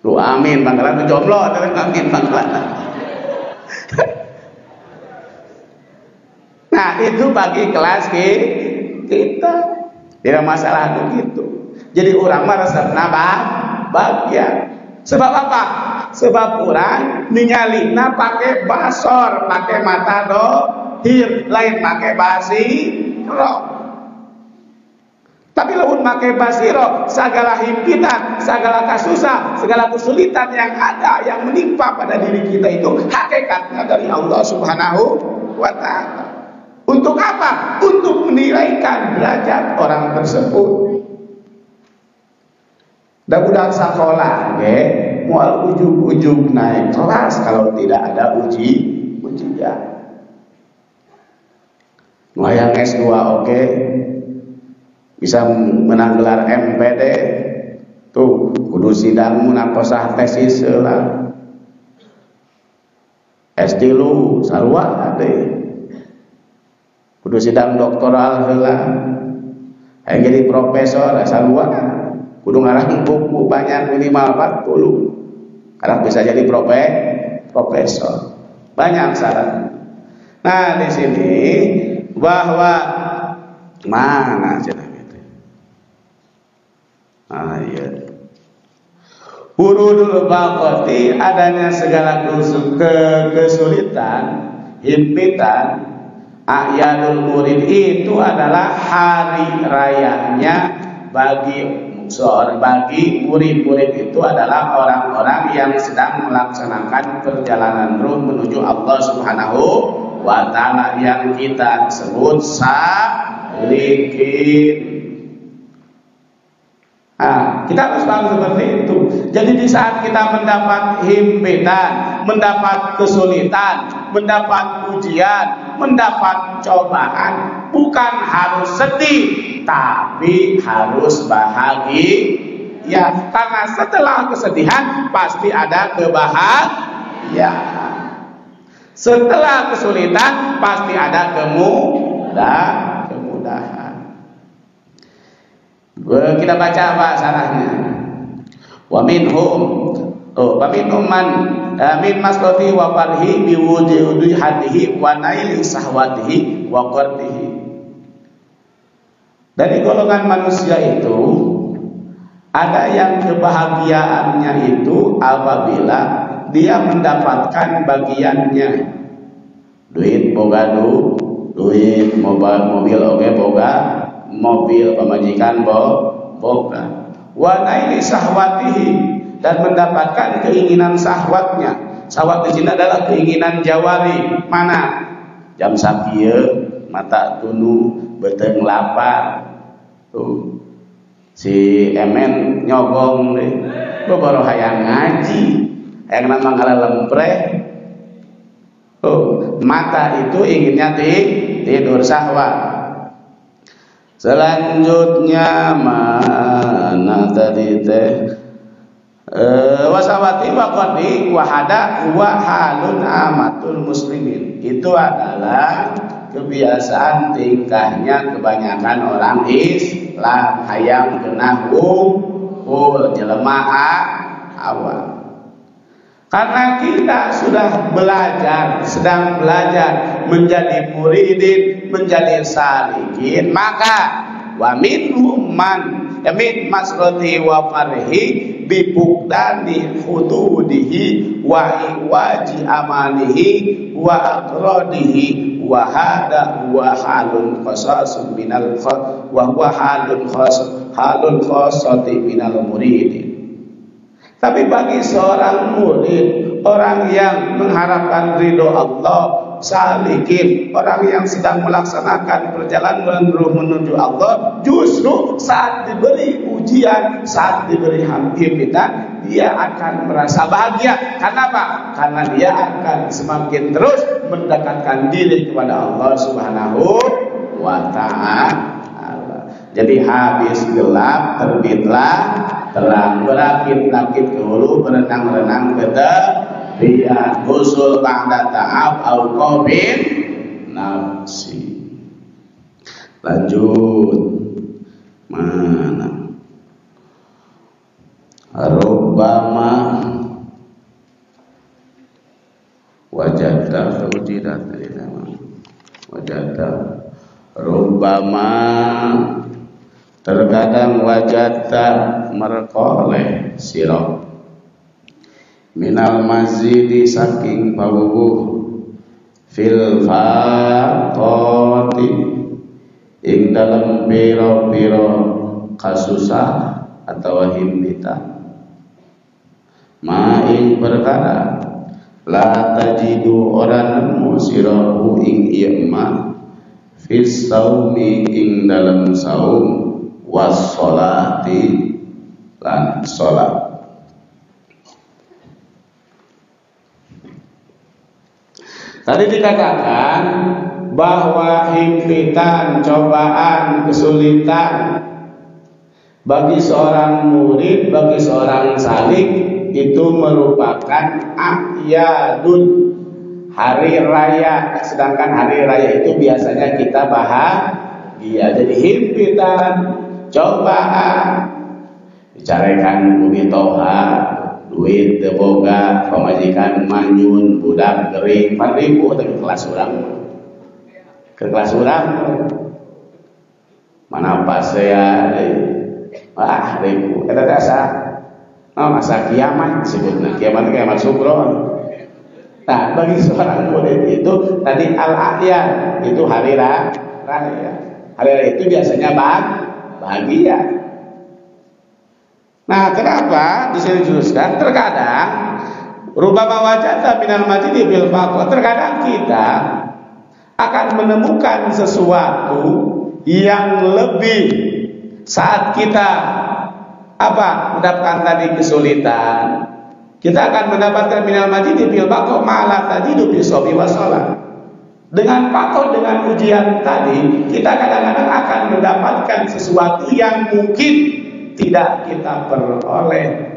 Lu amin banggalan jomblo, amin banggalan. Nah, itu bagi kelas kita. Tidak masalah begitu. Jadi orang mah resepna bahagia. Sebab apa? Sebab orang ningalina pakai basor, pakai mata dohir, lain pakai basiro. Tapi lamun make basiro, segala himpitan, segala kasusah, segala kesulitan yang ada, yang menimpa pada diri kita itu hakikatnya dari Allah Subhanahu wa ta'ala. Untuk apa? Untuk menilaikan derajat orang tersebut. Budak sekolah, mual ujung-ujung naik kelas kalau tidak ada ujian. Mau yang S2 oke. Bisa menang gelar MPD tuh kudu sidang munaposah tesis lah S3 sarua ade kudu sidang doktoral heula hayang jadi profesor sarua kudu ngarang buku banyak minimal 40 karena bisa jadi profesor banyak syarat. Nah di sini bahwa mana cenah ayat hurudul baqati adanya segala kesulitan, himpitan, a'yadul murid itu adalah hari rayanya bagi murid-murid itu adalah orang-orang yang sedang melaksanakan perjalanan ruh menuju Allah Subhanahu wa ta'ala yang kita sebut salikin. Nah, kita harus paham seperti itu. Jadi di saat kita mendapat himpitan, mendapat kesulitan, mendapat ujian, mendapat cobaan, bukan harus sedih, tapi harus bahagia. Karena setelah kesedihan pasti ada kebahagiaan. Setelah kesulitan pasti ada kemudahan. Kita baca apa sarahnya. Wa minhum man min maslati wa farhi bi wujudi hadihi wa naili sahwatihi wa qardihi. Dari golongan manusia itu ada yang kebahagiaannya itu apabila dia mendapatkan bagiannya. Duit boga duit, mobil oke boga mobil, pemajikan boga, wa naili sahwatihi, dan mendapatkan keinginan sahwatnya. Sahwat di sini adalah keinginan jawari. Mana? Jam sakieu mata tunu beteng lapar. Tuh. Si Emen nyogong deh. Baru hayang ngaji. Hayang nama ngala lempreh. Mata itu inginnya tidur syahwat. Selanjutnya mana tadi teh wasawati waqadi wahada wa halun amatul muslimin. Itu adalah kebiasaan tingkahnya kebanyakan orang Islam, hayang kena hukum jelema awal. Karena kita sudah sedang belajar menjadi muridin, menjadi salikin, maka wa minhum man min masrati wa farhi bi buqdani hududihi wa iwaji amalihi wa aqradihi wa hada wa halun khasasun minal wa huwa halun khasati minal muridin. Tapi bagi seorang murid, orang yang mengharapkan ridho Allah, salikin, orang yang sedang melaksanakan perjalanan menuju Allah, justru saat diberi ujian, saat diberi himpitan, dia akan merasa bahagia. Kenapa? Karena dia akan semakin terus mendekatkan diri kepada Allah Subhanahu wa ta'ala. Jadi habis gelap terbitlah terang, berakit-rakit ke hulu, berenang-renang ke tepian, usul ba'da ta'ab au qabin nafsi. Lanjut mana? Rubbama wajada wujidat wajada rubbama terkadang wajata merkoleh sirah minal mazidi saking pawuh fil faqati ing dalam biro-biro kasusah atau himpitan. Ma'ing perkara la tajidu orang nemu sirahu ing iema fis saumi ing dalam saum was sholati lan sholat. Tadi dikatakan bahwa himpitan, cobaan, kesulitan bagi seorang murid, bagi seorang salik itu merupakan a'yadun, hari raya. Sedangkan hari raya itu biasanya kita bahagia. Jadi himpitan, cobaan, dicarikan bumi toha, duit teboga, pemajikan manyun, budak gering 4.000 tapi kelas urang. Ke kelas urang mana pas ya ribu eta dasa masa kiamat sebutna kiamat sugro. Nah, bagi seorang murid itu tadi al-a'yan itu hari raya. Hari raya itu biasanya bahagia. Nah, kenapa di sini dijelaskan? Terkadang rubama wajata minal majidi bil faqr, terkadang kita akan menemukan sesuatu yang lebih saat kita mendapatkan tadi kesulitan. Kita akan mendapatkan minal majidi bil faqr ma'ala tajidu bis shabi was shalah. Dengan faqr, dengan ujian tadi, kita kadang-kadang akan mendapatkan sesuatu yang mungkin tidak kita peroleh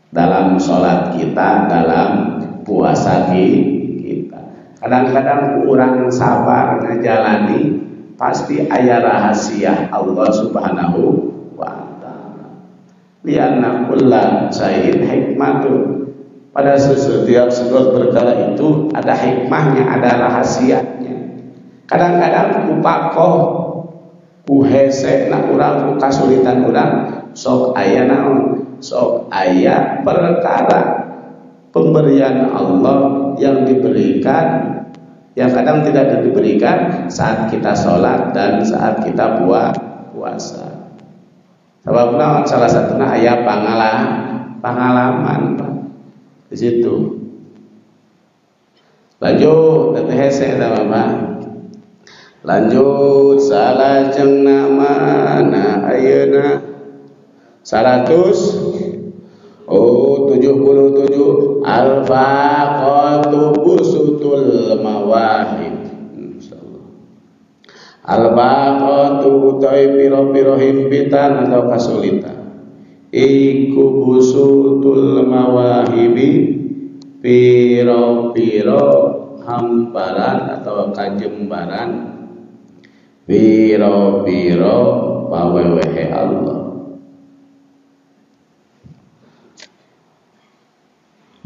dalam sholat kita, dalam puasa kita. Kadang-kadang kurang sabar ngejalani, pasti aya rahasia Allah Subhanahu wa ta'ala. Lianna kulla syai'in hikmatun. Pada setiap segala perkara itu ada hikmahnya, ada rahasianya. Kadang-kadang kupakoh kuhese na urang ku kasulitan urang sok aya naon, sok aya perkara pemberian Allah yang diberikan, yang kadang tidak diberikan saat kita sholat dan saat kita puasa. Sebabna salah satunya aya pengalaman di situ. Lanjut hese eta Bapak. Lanjut salajeng namana ayeuna 177 al-faqatu busutul mawahib. Al-faqatu utai piro-piro himpitan atau kasulitan iku busutul mawahibi, piro-piro hamparan atau kajembaran, biro-biro pawewehe Allah.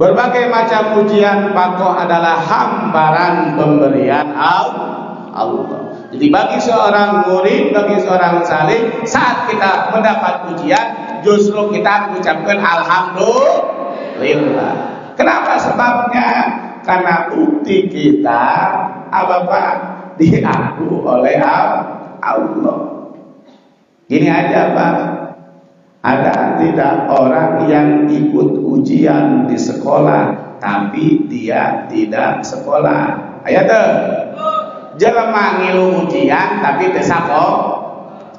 Berbagai macam ujian pakoh adalah hamparan pemberian Allah. Jadi bagi seorang murid, bagi seorang salik, saat kita mendapat ujian, justru kita mengucapkan alhamdulillah. Kenapa sebabnya? Karena bukti kita diaku oleh Allah. Gini aja Pak, ada tidak orang yang ikut ujian di sekolah tapi dia tidak sekolah? Aya teh jelema ngilu ujian tapi teu sakola.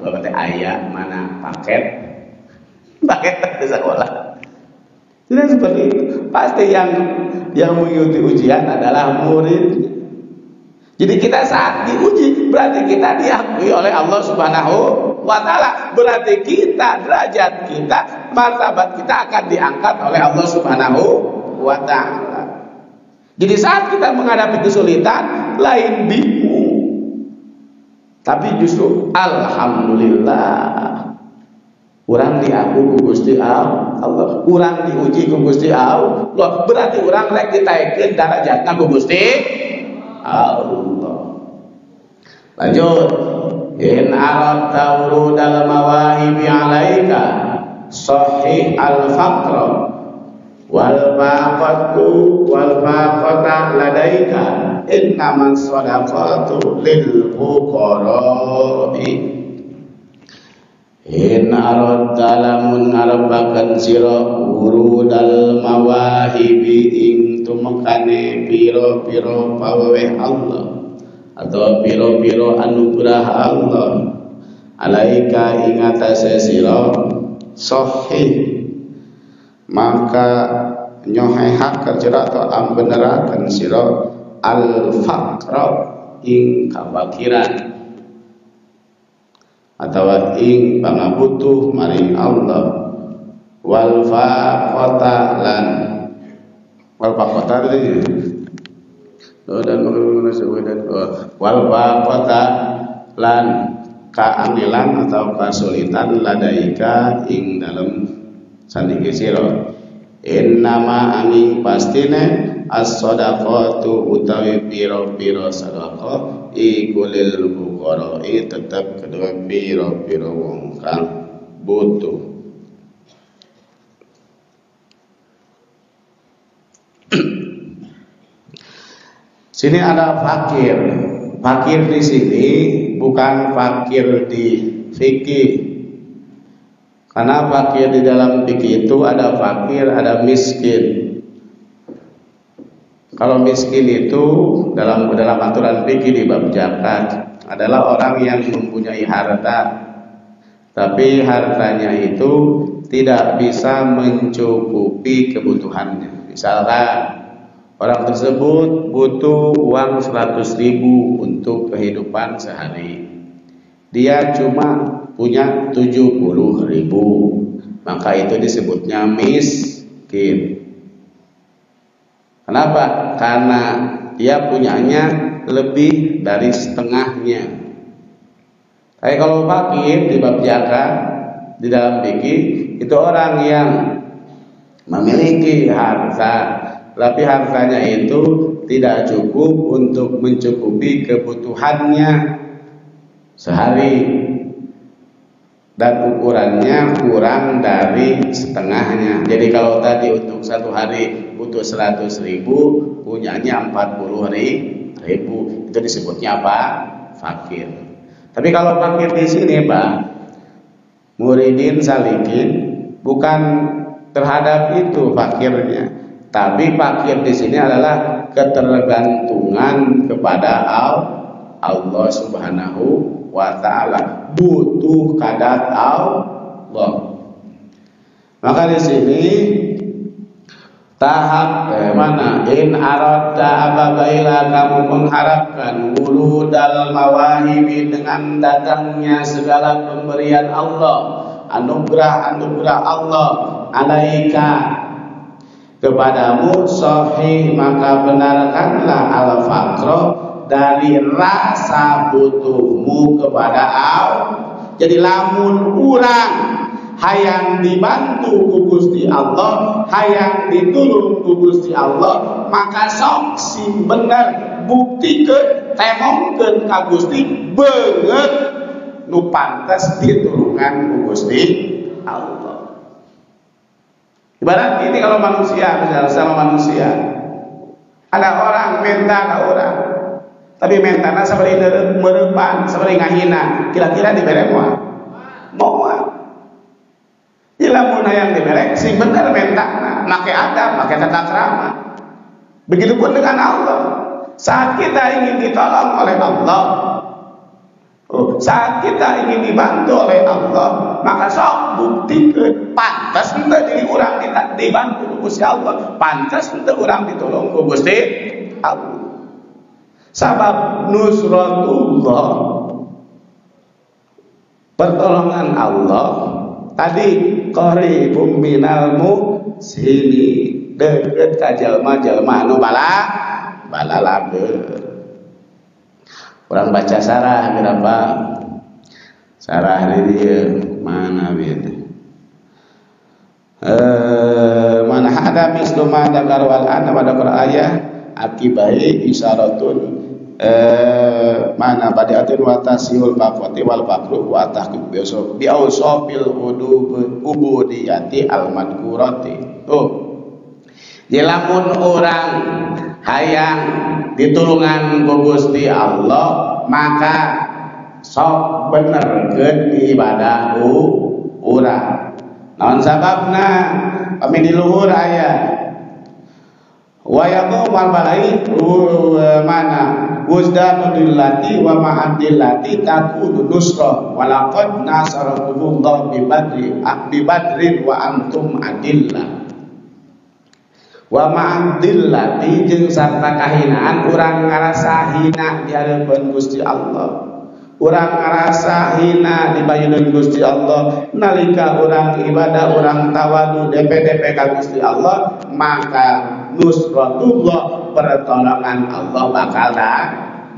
Coba teh aya mana paket teu sekolah. Tidak seperti itu. Pasti yang mengikuti ujian adalah murid. Jadi kita saat diuji berarti kita diakui oleh Allah Subhanahu wa ta'ala. Berarti kita, derajat kita, martabat kita akan diangkat oleh Allah Subhanahu wa ta'ala. Jadi saat kita menghadapi kesulitan, lain bingung, tapi justru alhamdulillah. Urang diaku ku Gusti Allah, urang diuji ku Gusti Allah. Berarti urang rek ditaikeun darajatna ku Gusti Allah. Lanjut, in aradta urudal mawahibi alaika sahih al-faqr wal faqata ladaika innaman sadaqatu lil fuqara'i. In aradta lamun ngarepaken sira urudal mawahibi ing tumekane pira-pira paweweh Allah atau pira-pira anugerah Allah alaika ing atase sira sahih maka nyohehaken sira atau ambeneraken sira al faqra ing kafakiran atau ing pangabutuh maring Allah wal faqata lan wal faqata tadi dan wal faqata lan kaangelan atau kasulitan ladaika ing dalem sandinge sira innama angin pastine as-sadaqatu utawi pira-pira sedekah iku lil fuqara tetep kedua pira-pira wong kang butuh. Sini ada fakir. Fakir di sini bukan fakir di fikih. Karena fakir di dalam fikih itu ada fakir, ada miskin. Kalau miskin itu dalam aturan fikih di bab zakat adalah orang yang mempunyai harta, tapi hartanya itu tidak bisa mencukupi kebutuhannya. Misalkan orang tersebut butuh uang 100.000 untuk kehidupan sehari. Dia cuma punya 70.000, maka itu disebutnya miskin. Kenapa? Karena dia punyanya lebih dari setengahnya. Tapi kalau fakir di bab zakat di dalam fikih itu orang yang memiliki harta, tapi hartanya itu tidak cukup untuk mencukupi kebutuhannya sehari. Dan ukurannya kurang dari setengahnya. Jadi kalau tadi untuk satu hari butuh 100.000, punyanya 40.000, itu disebutnya apa? Fakir. Tapi kalau fakir di sini, Pak, muridin salikin bukan terhadap itu fakirnya, tapi fakir di sini adalah ketergantungan kepada Allah Subhanahu wa ta'ala, butuh kadat Allah. Maka di sini tahap mana in aradta apabila kamu mengharapkan wuludal mawahibi dengan datangnya segala pemberian Allah, anugerah Allah alaika kepadamu sahih maka benarkanlah al faqra dari rasa butuhmu kepada Allah. Jadi lamun urang hayang dibantu ku Gusti Allah, hayang ditulung ku Gusti Allah, maka sok sing bener buktikeun temongkeun ka Gusti beungeut nu pantes ditulungan ku Gusti Allah. Ibarat ini kalau manusia, misalnya sama manusia, ada orang minta ke orang, tapi mentana sabari merepan, sabari ngahina, kira-kira dibere moal. Ilamun hayang dibere sing bener mentana, make adab, make tata krama. Begitupun dengan Allah. Saat kita ingin ditolong oleh Allah, saat kita ingin dibantu oleh Allah, maka sok buktikan pantas henteu diri urang dibantu ku Gusti Allah, pantas henteu urang ditolong ku Gusti Allah. Sabab nusratullah, pertolongan Allah tadi qaribum minal muhsini, deukeut ka jalma-jalma anu balalabeur. Orang baca sarah berapa? Sarah di dia mana bin? Mana hada mislu ma dakar wal ana pada ayah akibai isyaratun mana badiatun wa tasihul faqati wal faqru wa tahqiq bi ausafil ubudiyati al madkurati. Lamun orang hayang ditulungan ku Gusti Allah, maka sok benerkeun ibadah urang. Naon sababna? Kami di luhur aya wa yaqumal balai mana wuzdanudillati wa ma'adillati takunu nusra wa laqad nasarakumullah bi badrin wa antum adillah. Wa ma'adillati jeung sarta kahinaan urang ngarasa hina di hadapan Gusti Allah. Urang ngarasa hina di bayeuneun Gusti Allah nalika urang ibadah urang tawadu DP ka Gusti Allah, maka nusratullah pertolongan Allah bakal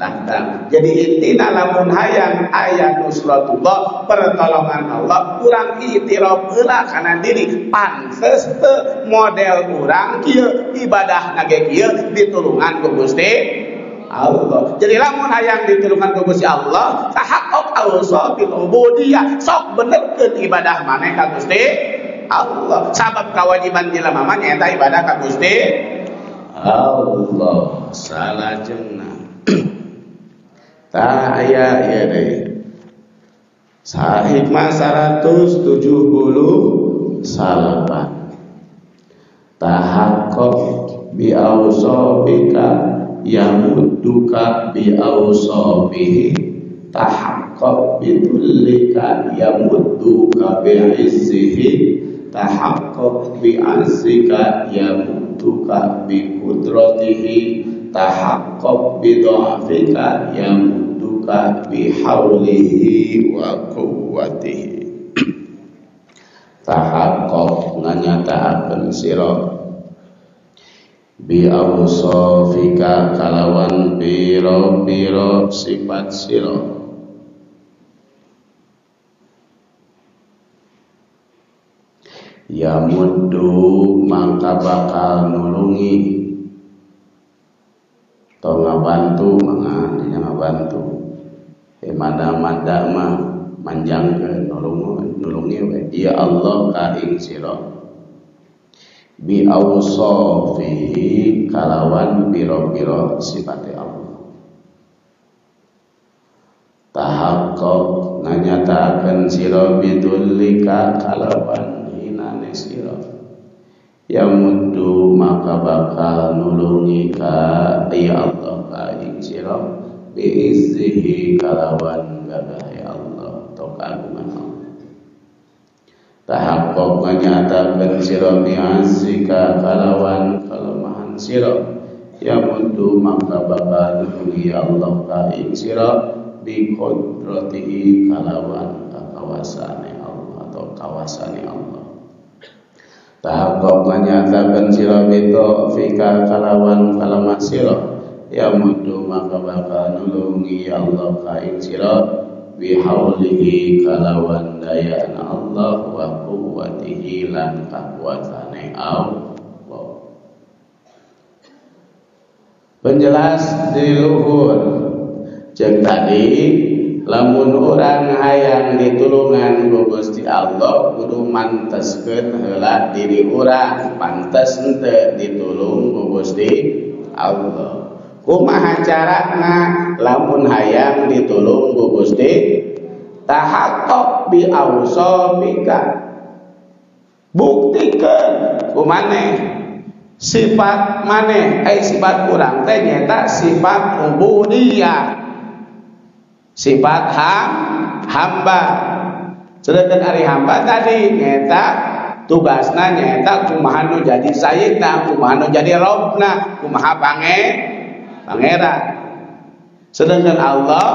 datang. Jadi intina lamun hayang aya nusratullah pertolongan Allah, urang itiraf heula kana diri pantes teu model urang kieu ibadahna ge kieu ditulungan ku Gusti Allah. Jadi lamun hayang ditulungan ku Gusti Allah, tahaqqaq awsabil ubudiyah, sok benerkeun ibadah maneh ka Gusti Allah. Sabab kewajiban jelema mah nyaeta ibadah ka Gusti Allah. Salajengna tah aya ieu deui. Hikmah 178. Tahaqqaq bi awsabika yamudduka bi awsabihi, tahaqqaq bidullika yamudduka bi izzihi, tahaqqaq bi azzika yamudduka bi qudratihi, tahaqqaq bi dha'fika yamudduka bi haulihi wa quwwatihi. Tahaqqaq nganyataakeun sira bi awsafika kalawan biro-biro sifat sira, ya muddu maka bakal nulungi atau ngabantu manganya ngabantu mada mah manjangkeun nulungi we ya Allah ka ing sira bi awsafihi kalawan biro-biro sifat Allah. Tahaqqaq nganyataakeun sira bidullika kalawan hinane sira, ya muddu maka bakal nulungi ka ya Allah ka ing sira bi izzihi kalawan gagah ya Allah atau kagungan Allah. Tahaqqaq nganyatakeun sira bi azika kalawan kalemahan sira, ya muddu maka bakal nulungi Allah ka ing sira bi qudratihi kalawan kawasaane Allah atau kawasaane Allah. Tahaqqaq nganyatakeun sira bi taufika kalawan kalemah sira, ya muddu maka bakal nulungi Allah ka ing sira bihaulihi kalawan dayana Allah wa quwwatihi lan kakuatane Allah. Penjelas di luhur jeung tadi lamun urang hayang ditulungan ku Gusti Allah kudu manteskeun heula diri urang pantes henteu ditulung ku Gusti Allah. Kumaha carana lamun hayang ditulung ku Gusti? Tahaqqaq bi awsabika, buktikeun ku maneh sifat maneh sifat urang teh nyata sifat ubudiyah, sifat hamba. Sedangkan ari hamba tadi nyata tugasna nyata kumaha nu jadi sayyidna, kumaha nu jadi robna, kumaha pangeran. Sedangkan Allah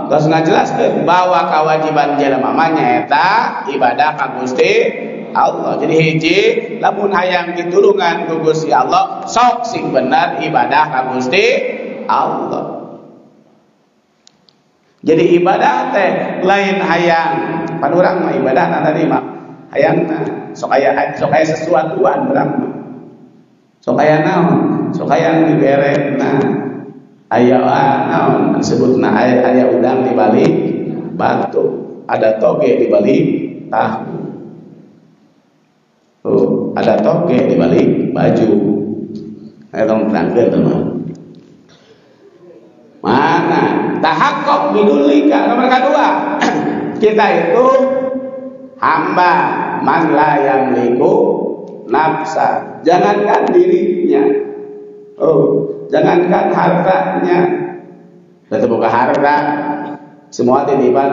geus ngajelaskeun bahwa kewajiban jelema mah nyaeta ibadah ka Gusti Allah. Jadi hiji lamun hayang ditulungan ku Gusti Allah sok sing bener ibadah ka Gusti Allah. Jadi ibadah teh lain hayang pan urang mah ibadahna tadi mah hayangna sok aya sesuatuan urang mah. Sok aya naon? Sok hayang diberesna. Aya naon disebutna aya udang di balik batu, ada toge di balik tahu. Ada toge di balik baju. Aya tong terangkeun teman. Mana tahaqqaq bidulika. Nomor kedua, kita itu hamba man la yamliku nafsa. Jangankan dirinya, jangankan hartanya. Kita buka harta, semua titipan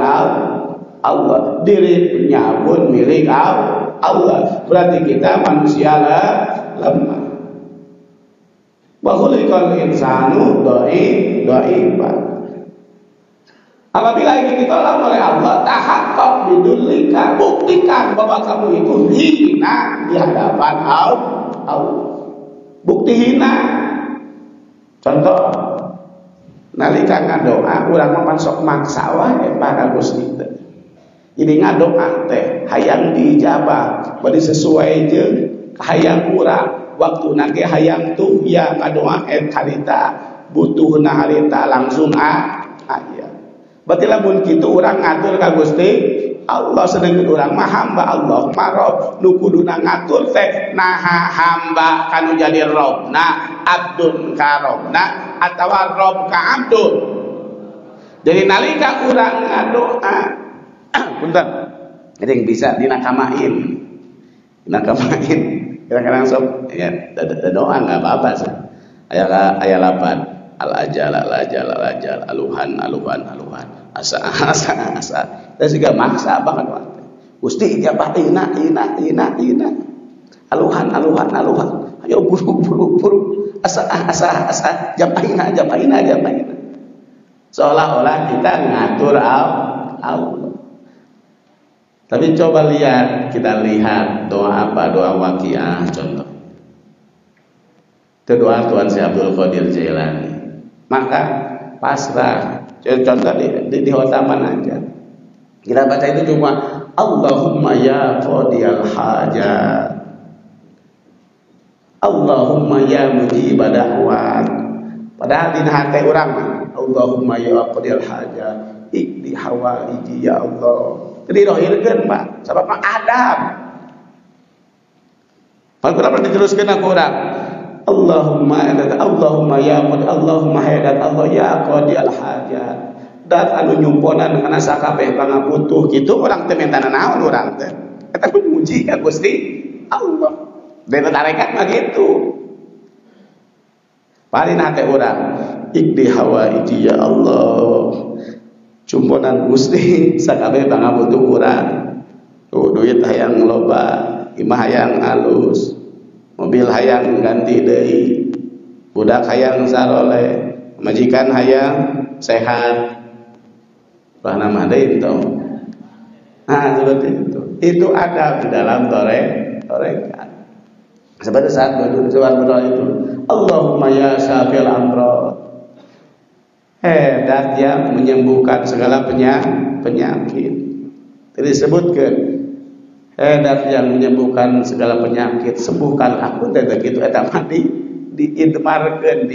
Allah. Dirinya pun milik Allah. Berarti kita manusia lemah. Wa khuliqal insanu dhaifan. Apabila ingin ditolong oleh Allah, tahaqqaq bidulika, buktikan bahwa kamu itu hina di hadapan Allah. Bukti hina. Contoh, nalika ngadoa urang mah sok maksa wae ka Gusti teh. Jadi ngadoa teh hayang diijabah, bari sesuai jeung hayang urang. Waktuna ge hayang tuh ya ngadoa harita, butuhna harita langsung aya. Berarti lamun kitu urang ngatur ka Gusti Allah, sedengkeun urang mah hamba Allah marob nu kuduna ngatur teh naha hamba kanu jadi robna abdun ka robna atawa rob ka abdun. Jadi nalika urang ngadoa punten yang bisa dinakamain kadang-kadang sok ya doa nggak apa-apa sih. Aya lapan al ajal aluhan asa dan juga maksa banget waktu Gusti ijabah ina aluhan ayo buru asa japaina seolah-olah kita ngatur Allah. Tapi coba kita lihat doa apa, doa waqiah contoh. Itu doa Tuhan Syekh Abdul Qadir Jailani. Maka pasrah. Contoh di hotaman aja. Kita baca itu cuma Allahumma ya qadiyal hajat. Allahumma ya mujibad da'wat. Padahal di hati orang mah Allahumma ya qadiyal hajat. Ikdi hawaiji ya Allah. Jadi rohirkeun Pak, sabab mah adab. Pernah diteruskeun aku urang. Allahumma ya qad Allahumma hayadat Allah ya qadiyal hajat. Dat anu nyumponan kana sakabeh pangaputuh kitu urang teh minta naon urang teh. Eta muji ka Gusti Allah. Dene tarekat mah gitu. Palina teh urang ikdi hawaiji ya Allah. Cumponan Gusti sakabeh pangabutuh urang. Duit hayang loba, imah hayang alus, mobil hayang ganti deui, budak hayang sarole, majikan hayang sehat. Bahana mah deui itu. Nah, seperti itu. Itu ada di dalam torekat. Seperti saat berdoa itu, Allahumma ya syafil amrod. Dat yang menyembuhkan segala penyakit. Jadi disebutkan dat yang menyembuhkan segala penyakit, sembuhkan aku dan begitu eta mah diidmarkeun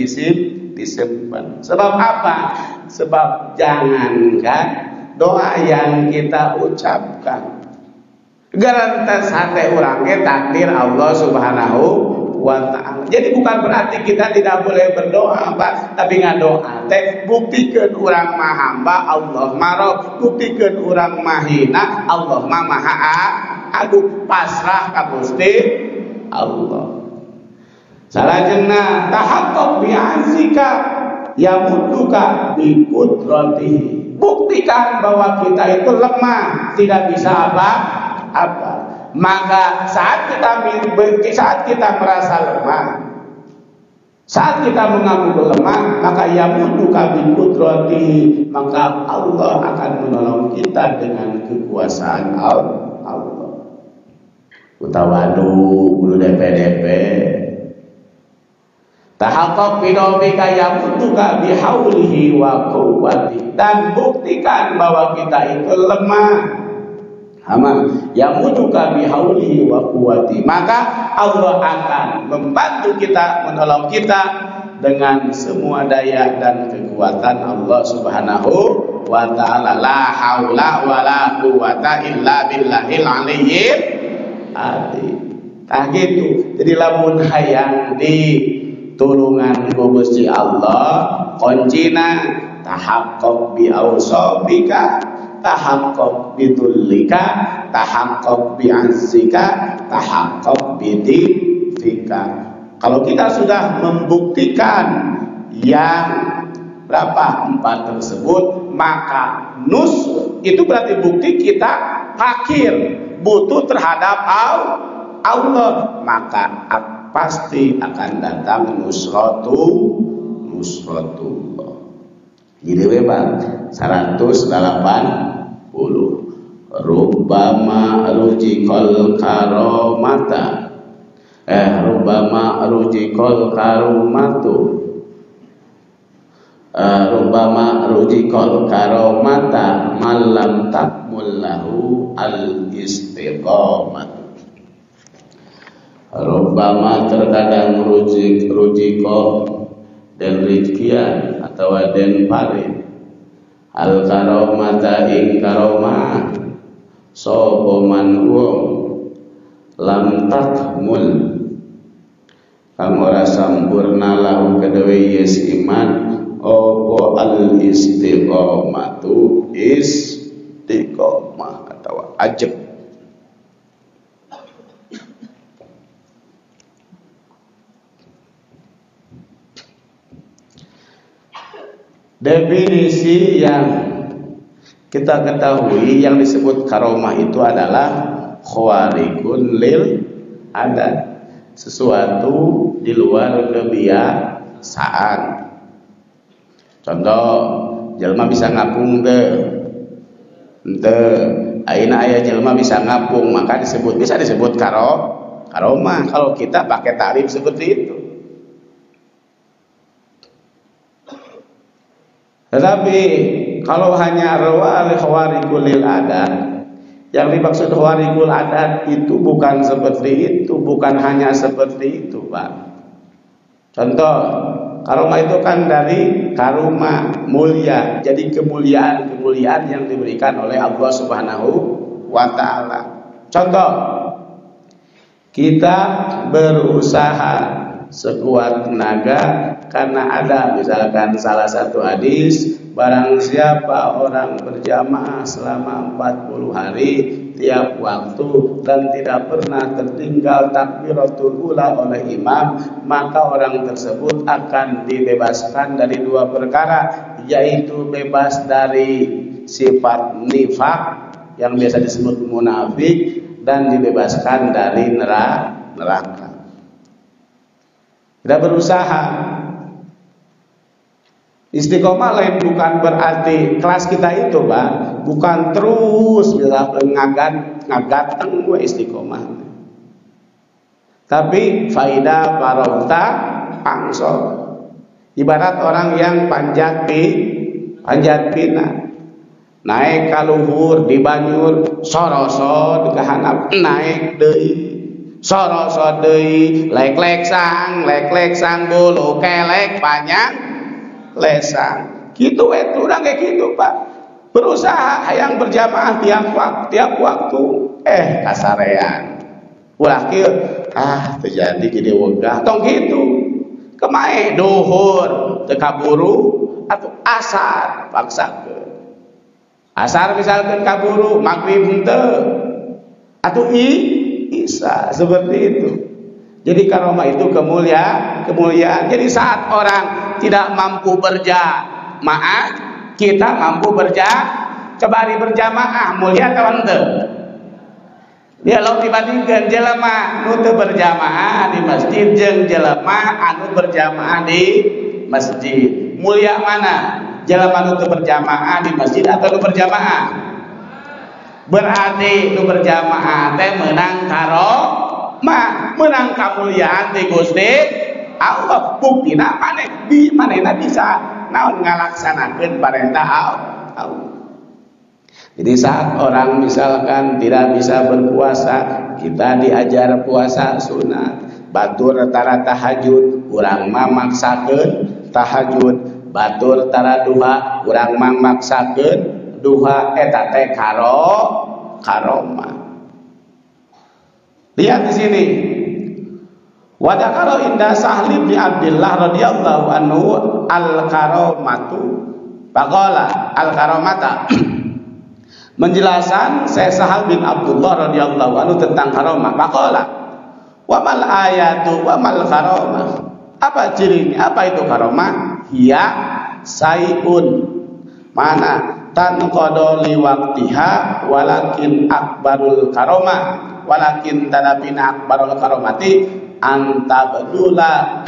disimpan. Sebab apa? Sebab jangankan doa yang kita ucapkan. Garantas hati urang ge takdir Allah Subhanahu wa ta'ala. Jadi bukan berarti kita tidak boleh berdoa Pak, tapi ngadoa teh buktikeun urang mah hamba Allah marob, buktikeun urang mah hina Allah mah maha agung, pasrah ka Gusti Allah. Salajengna tahaqqaq bi azika yamudduka bi qudratihi. Buktikan bahwa kita itu lemah, tidak bisa apa. Maka saat kita merasa lemah, saat kita mengaku lemah, maka yamudduka bi qudratihi, maka Allah akan menolong kita dengan kekuasaan Allah. Utawadu ulu DP tahaqqaq bi rabbika yamudduka bi haulihi wa quwwatihi, dan buktikan bahwa kita itu lemah. Yang mujuka bihaulihi wa quwwati, maka Allah akan membantu kita, menolong kita dengan semua daya dan kekuatan Allah Subhanahu wa ta'ala. La haula wa la quwwata illa billahil aliyyil azim. Tah gitu. Jadi lamun hayang ditulungan ku Gusti Allah, kuncina tahaqqaq bi awsafika, tahaqqaq bi dhullika, tahaqqaq bi azzika, tahaqqaq bi dhifika. Kalau kita sudah membuktikan yang berapa? 4 tersebut, maka nusr itu berarti bukti kita fakir, butuh terhadap Allah, maka pasti akan datang nusratullah. Jadi bebas 180. Rubbama rujikal karomata, rubbama rujikal karomatu, rubbama rujikal karomata malam takmul lahu al istiqamah. Rubbama terkadang rujiko dan rizkian atau den paring al karomata ing karomah sapa man wong lam takmul kang ora sampurna lahu kedue yes iman opo al istiqomatu istiqomah atau ajab. Definisi yang kita ketahui yang disebut karomah itu adalah khawariqun lil adat, sesuatu di luar kebiasaan. Contoh, jelma bisa ngapung aina aya jelma bisa ngapung, maka bisa disebut karomah kalau kita pakai tarif seperti itu. Tetapi kalau hanya khawariqul lil adat, yang dimaksud khawariqul adat itu bukan seperti itu, bukan hanya seperti itu, Pak. Contoh, karomah itu kan dari karuma, mulia. Jadi kemuliaan yang diberikan oleh Allah Subhanahu wa taala. Contoh, kita berusaha sekuat tenaga karena ada misalkan salah satu hadis, barang siapa orang berjamaah selama 40 hari tiap waktu dan tidak pernah tertinggal takbiratul ula oleh imam, maka orang tersebut akan dibebaskan dari 2 perkara, yaitu bebas dari sifat nifak yang biasa disebut munafik, dan dibebaskan dari neraka. Kita berusaha. Istiqomah lain bukan berarti kelas kita itu, Pak, bukan terus misalkan ngagateng we istiqomah. Tapi faidah parauta pangso. Ibarat orang yang panjat pina. Naik ka luhur di banjur soroso dikahanap naik deui. Soroso deui lek-lek sang bulu kelek panjang lesang. Gitu itu urang kayak gitu, Pak. Berusaha hayang berjamaah tiap waktu kasarean. Ulah kieu terjadi gede wegah tong gitu. Kemae duhur teu kaburu atau asar paksakeun. Asar misalkan kaburu, maghrib henteu. Atau Isa seperti itu. Jadi karomah itu kemuliaan. Jadi saat orang tidak mampu berjamaah, kita mampu berjamaah, mulia atau henteu? Dia lo dibandingkan jelema nu teu berjamaah di masjid jeung jelema anu berjamaah di masjid. Mulia mana? Jelema nu teu berjamaah di masjid atau nu berjamaah? Berarti nu berjamaah teh menang karomah, menang kamuliaan di Gusti Allah. Buktina manehna bisa naon ngalaksanakeun parentah Allah. Jadi saat orang misalkan tidak bisa berpuasa, kita diajar puasa sunat. Batur tara tahajud, urang mah maksakeun tahajud. Batur tara duha, urang mah maksakeun duha, eta teh karomah. Lihat di sini. Wa dzakara inda Sahli bin Abdullah radhiyallahu anhu al karomatu Faqala al-karamata. Menjelaskan Syekh Sahal bin Abdullah radhiyallahu anhu tentang karamah. Faqala wa mal ayatu wa mal karamah. Apa cirinya? Apa itu karamah? Hiya sayun. Mana tanqadu li waqtiha walakin akbarul karamah walakin tadabina akbarul karamati antabdula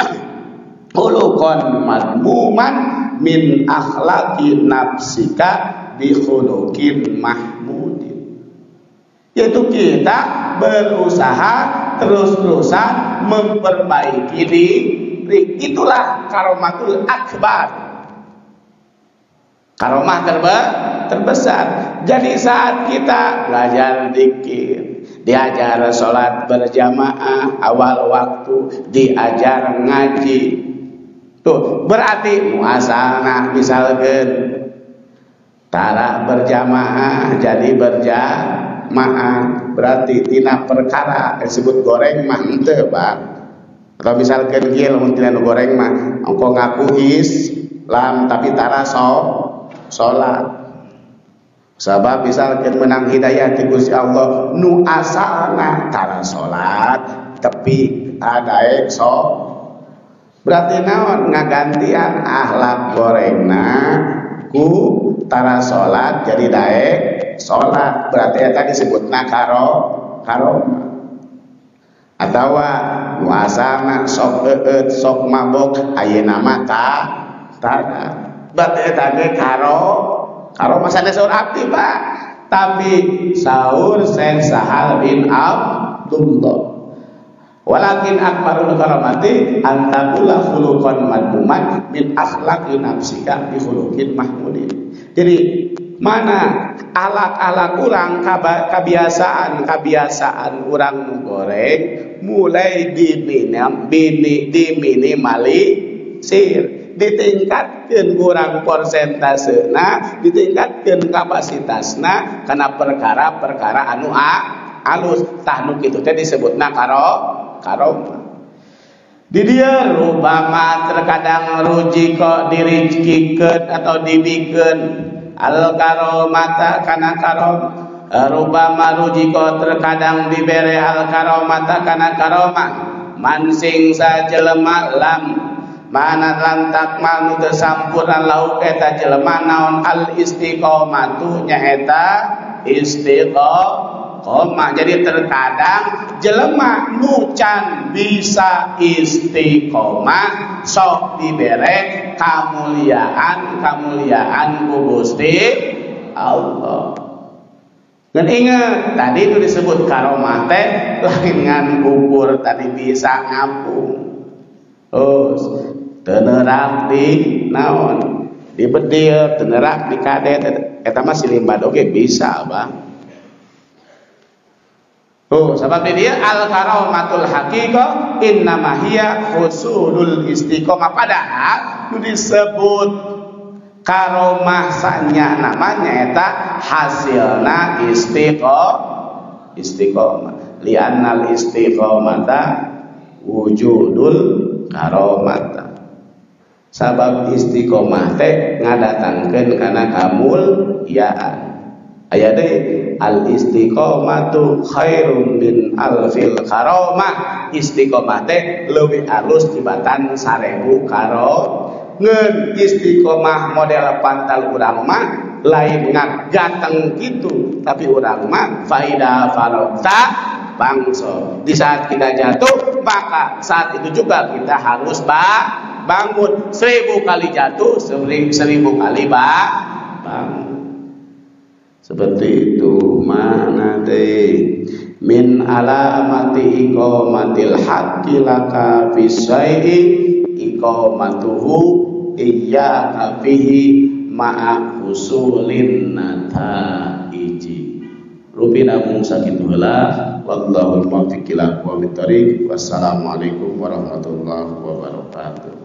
khuluqan madmuman min akhlaqi nafsika bi khuluqin mahmudin. Yaitu kita berusaha terus-terusan memperbaiki diri. Itulah karomatul akbar. Karomah terbesar. Jadi saat kita belajar zikir, diajar sholat berjamaah awal waktu, diajar ngaji, tuh berarti muasanah misalkan tara berjamaah jadi berjamaah, berarti tina perkara disebut goreng mah henteu Bang. Atau misalkan kieu mun tina goreng mah engko ngaku Islam tapi tara sholat. Sabab misalkan menang hidayah ti Gusti Allah nu asalna tara sholat tapi adaek berarti naon ngagantian akhlak gorengna ku tara sholat jadi daek sholat, berarti eta disebutna karomah. Atawa nu asalna sok eut sok mabok ayeuna mah tara, berarti eta ge karomah sanes saur abdi Pak. Tapi saur Syekh Sahal bin Abdullah walakin akbarul karamati antakula khuluqan madmuman min akhlaqi nafsika bi khuluqin mahmudin. Jadi mana alak-alak urang kebiasaan urang nu goreng mulai diminimalisir, ditingkatkeun urang persentasena, ditingkatkeun kapasitasna kana perkara-perkara anu alus. Tah nu kitu teh disebutna karomah. Di dia rubama terkadang ruji kok dirizkikeun atau dibikeun al karomata kana karomah. Rubama ruji kok terkadang dibere al karomata kana karomah. Mansing sajelema lam mana lantak manu teu sampurna lauk eta jelema naon al istiqomatu nyaeta istiqomah. Jadi terkadang jelema nu can bisa istiqomah sok dibere kamuliaan ku Gusti Allah. Dan ingat tadi itu disebut karomah teh lain ngan gugur tadi bisa ngapung. Terus tenerak di naon di bedil, tenerak di kadet eta mah silimbad oge bisa Bang. Sebab dia al karomatul haqiqah innama hiya husulul istiqomah. Padahal itu disebut karomah sanya namanya eta hasilna istiqomah. Li'annal istiqomata wujudul karomata. Sabab istiqomah teh ngadatangkeun kana kamulyaan. Aya deui al istiqomatu khairum min alfil karomah. Istiqomah teh leuwih alus tibatan 1000 karomah. Ngeun istiqomah model pantal urang mah lain ngagateng kitu, tapi urang mah faida farota bangso. Di saat kita jatuh, maka saat itu juga kita harus bangun. 1000 kali jatuh, 1000 kali bangun. Seperti itu mana deh min alamati iqamatil haqqi laka fi syai'i iqamatuhu iyyaka fihi ma'a usulin nataiji. Rupina mung sakitu heula wallahul muwaffiq ila aqwamit thoriq. Wassalamualaikum warahmatullahi wabarakatuh.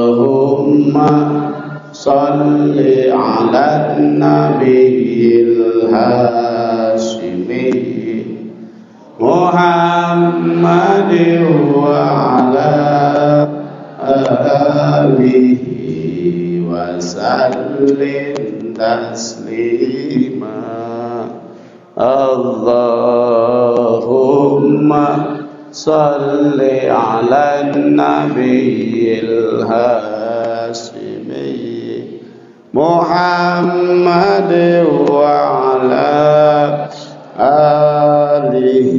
Allahumma salli ala nabiyil hashimi Muhammadin wa ala alihi wa sallim taslima. Allahumma salli ala nabiyil hasimi Muhammad wa ala alihi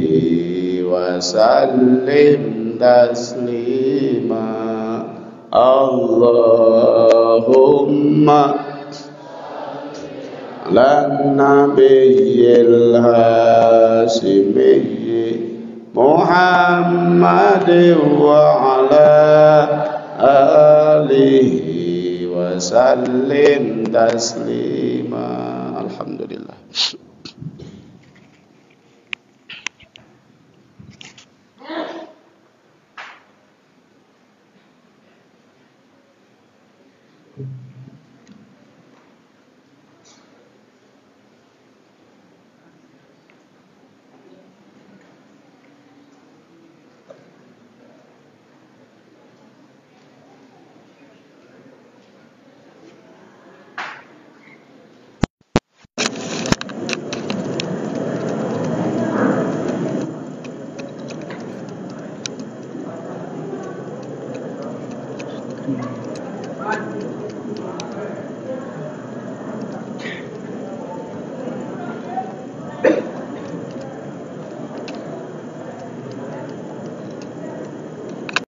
wa sallim taslima. Allahumma lan nabiyil hasimi Muhammad wa ala alihi wa sallim taslima. Alhamdulillah.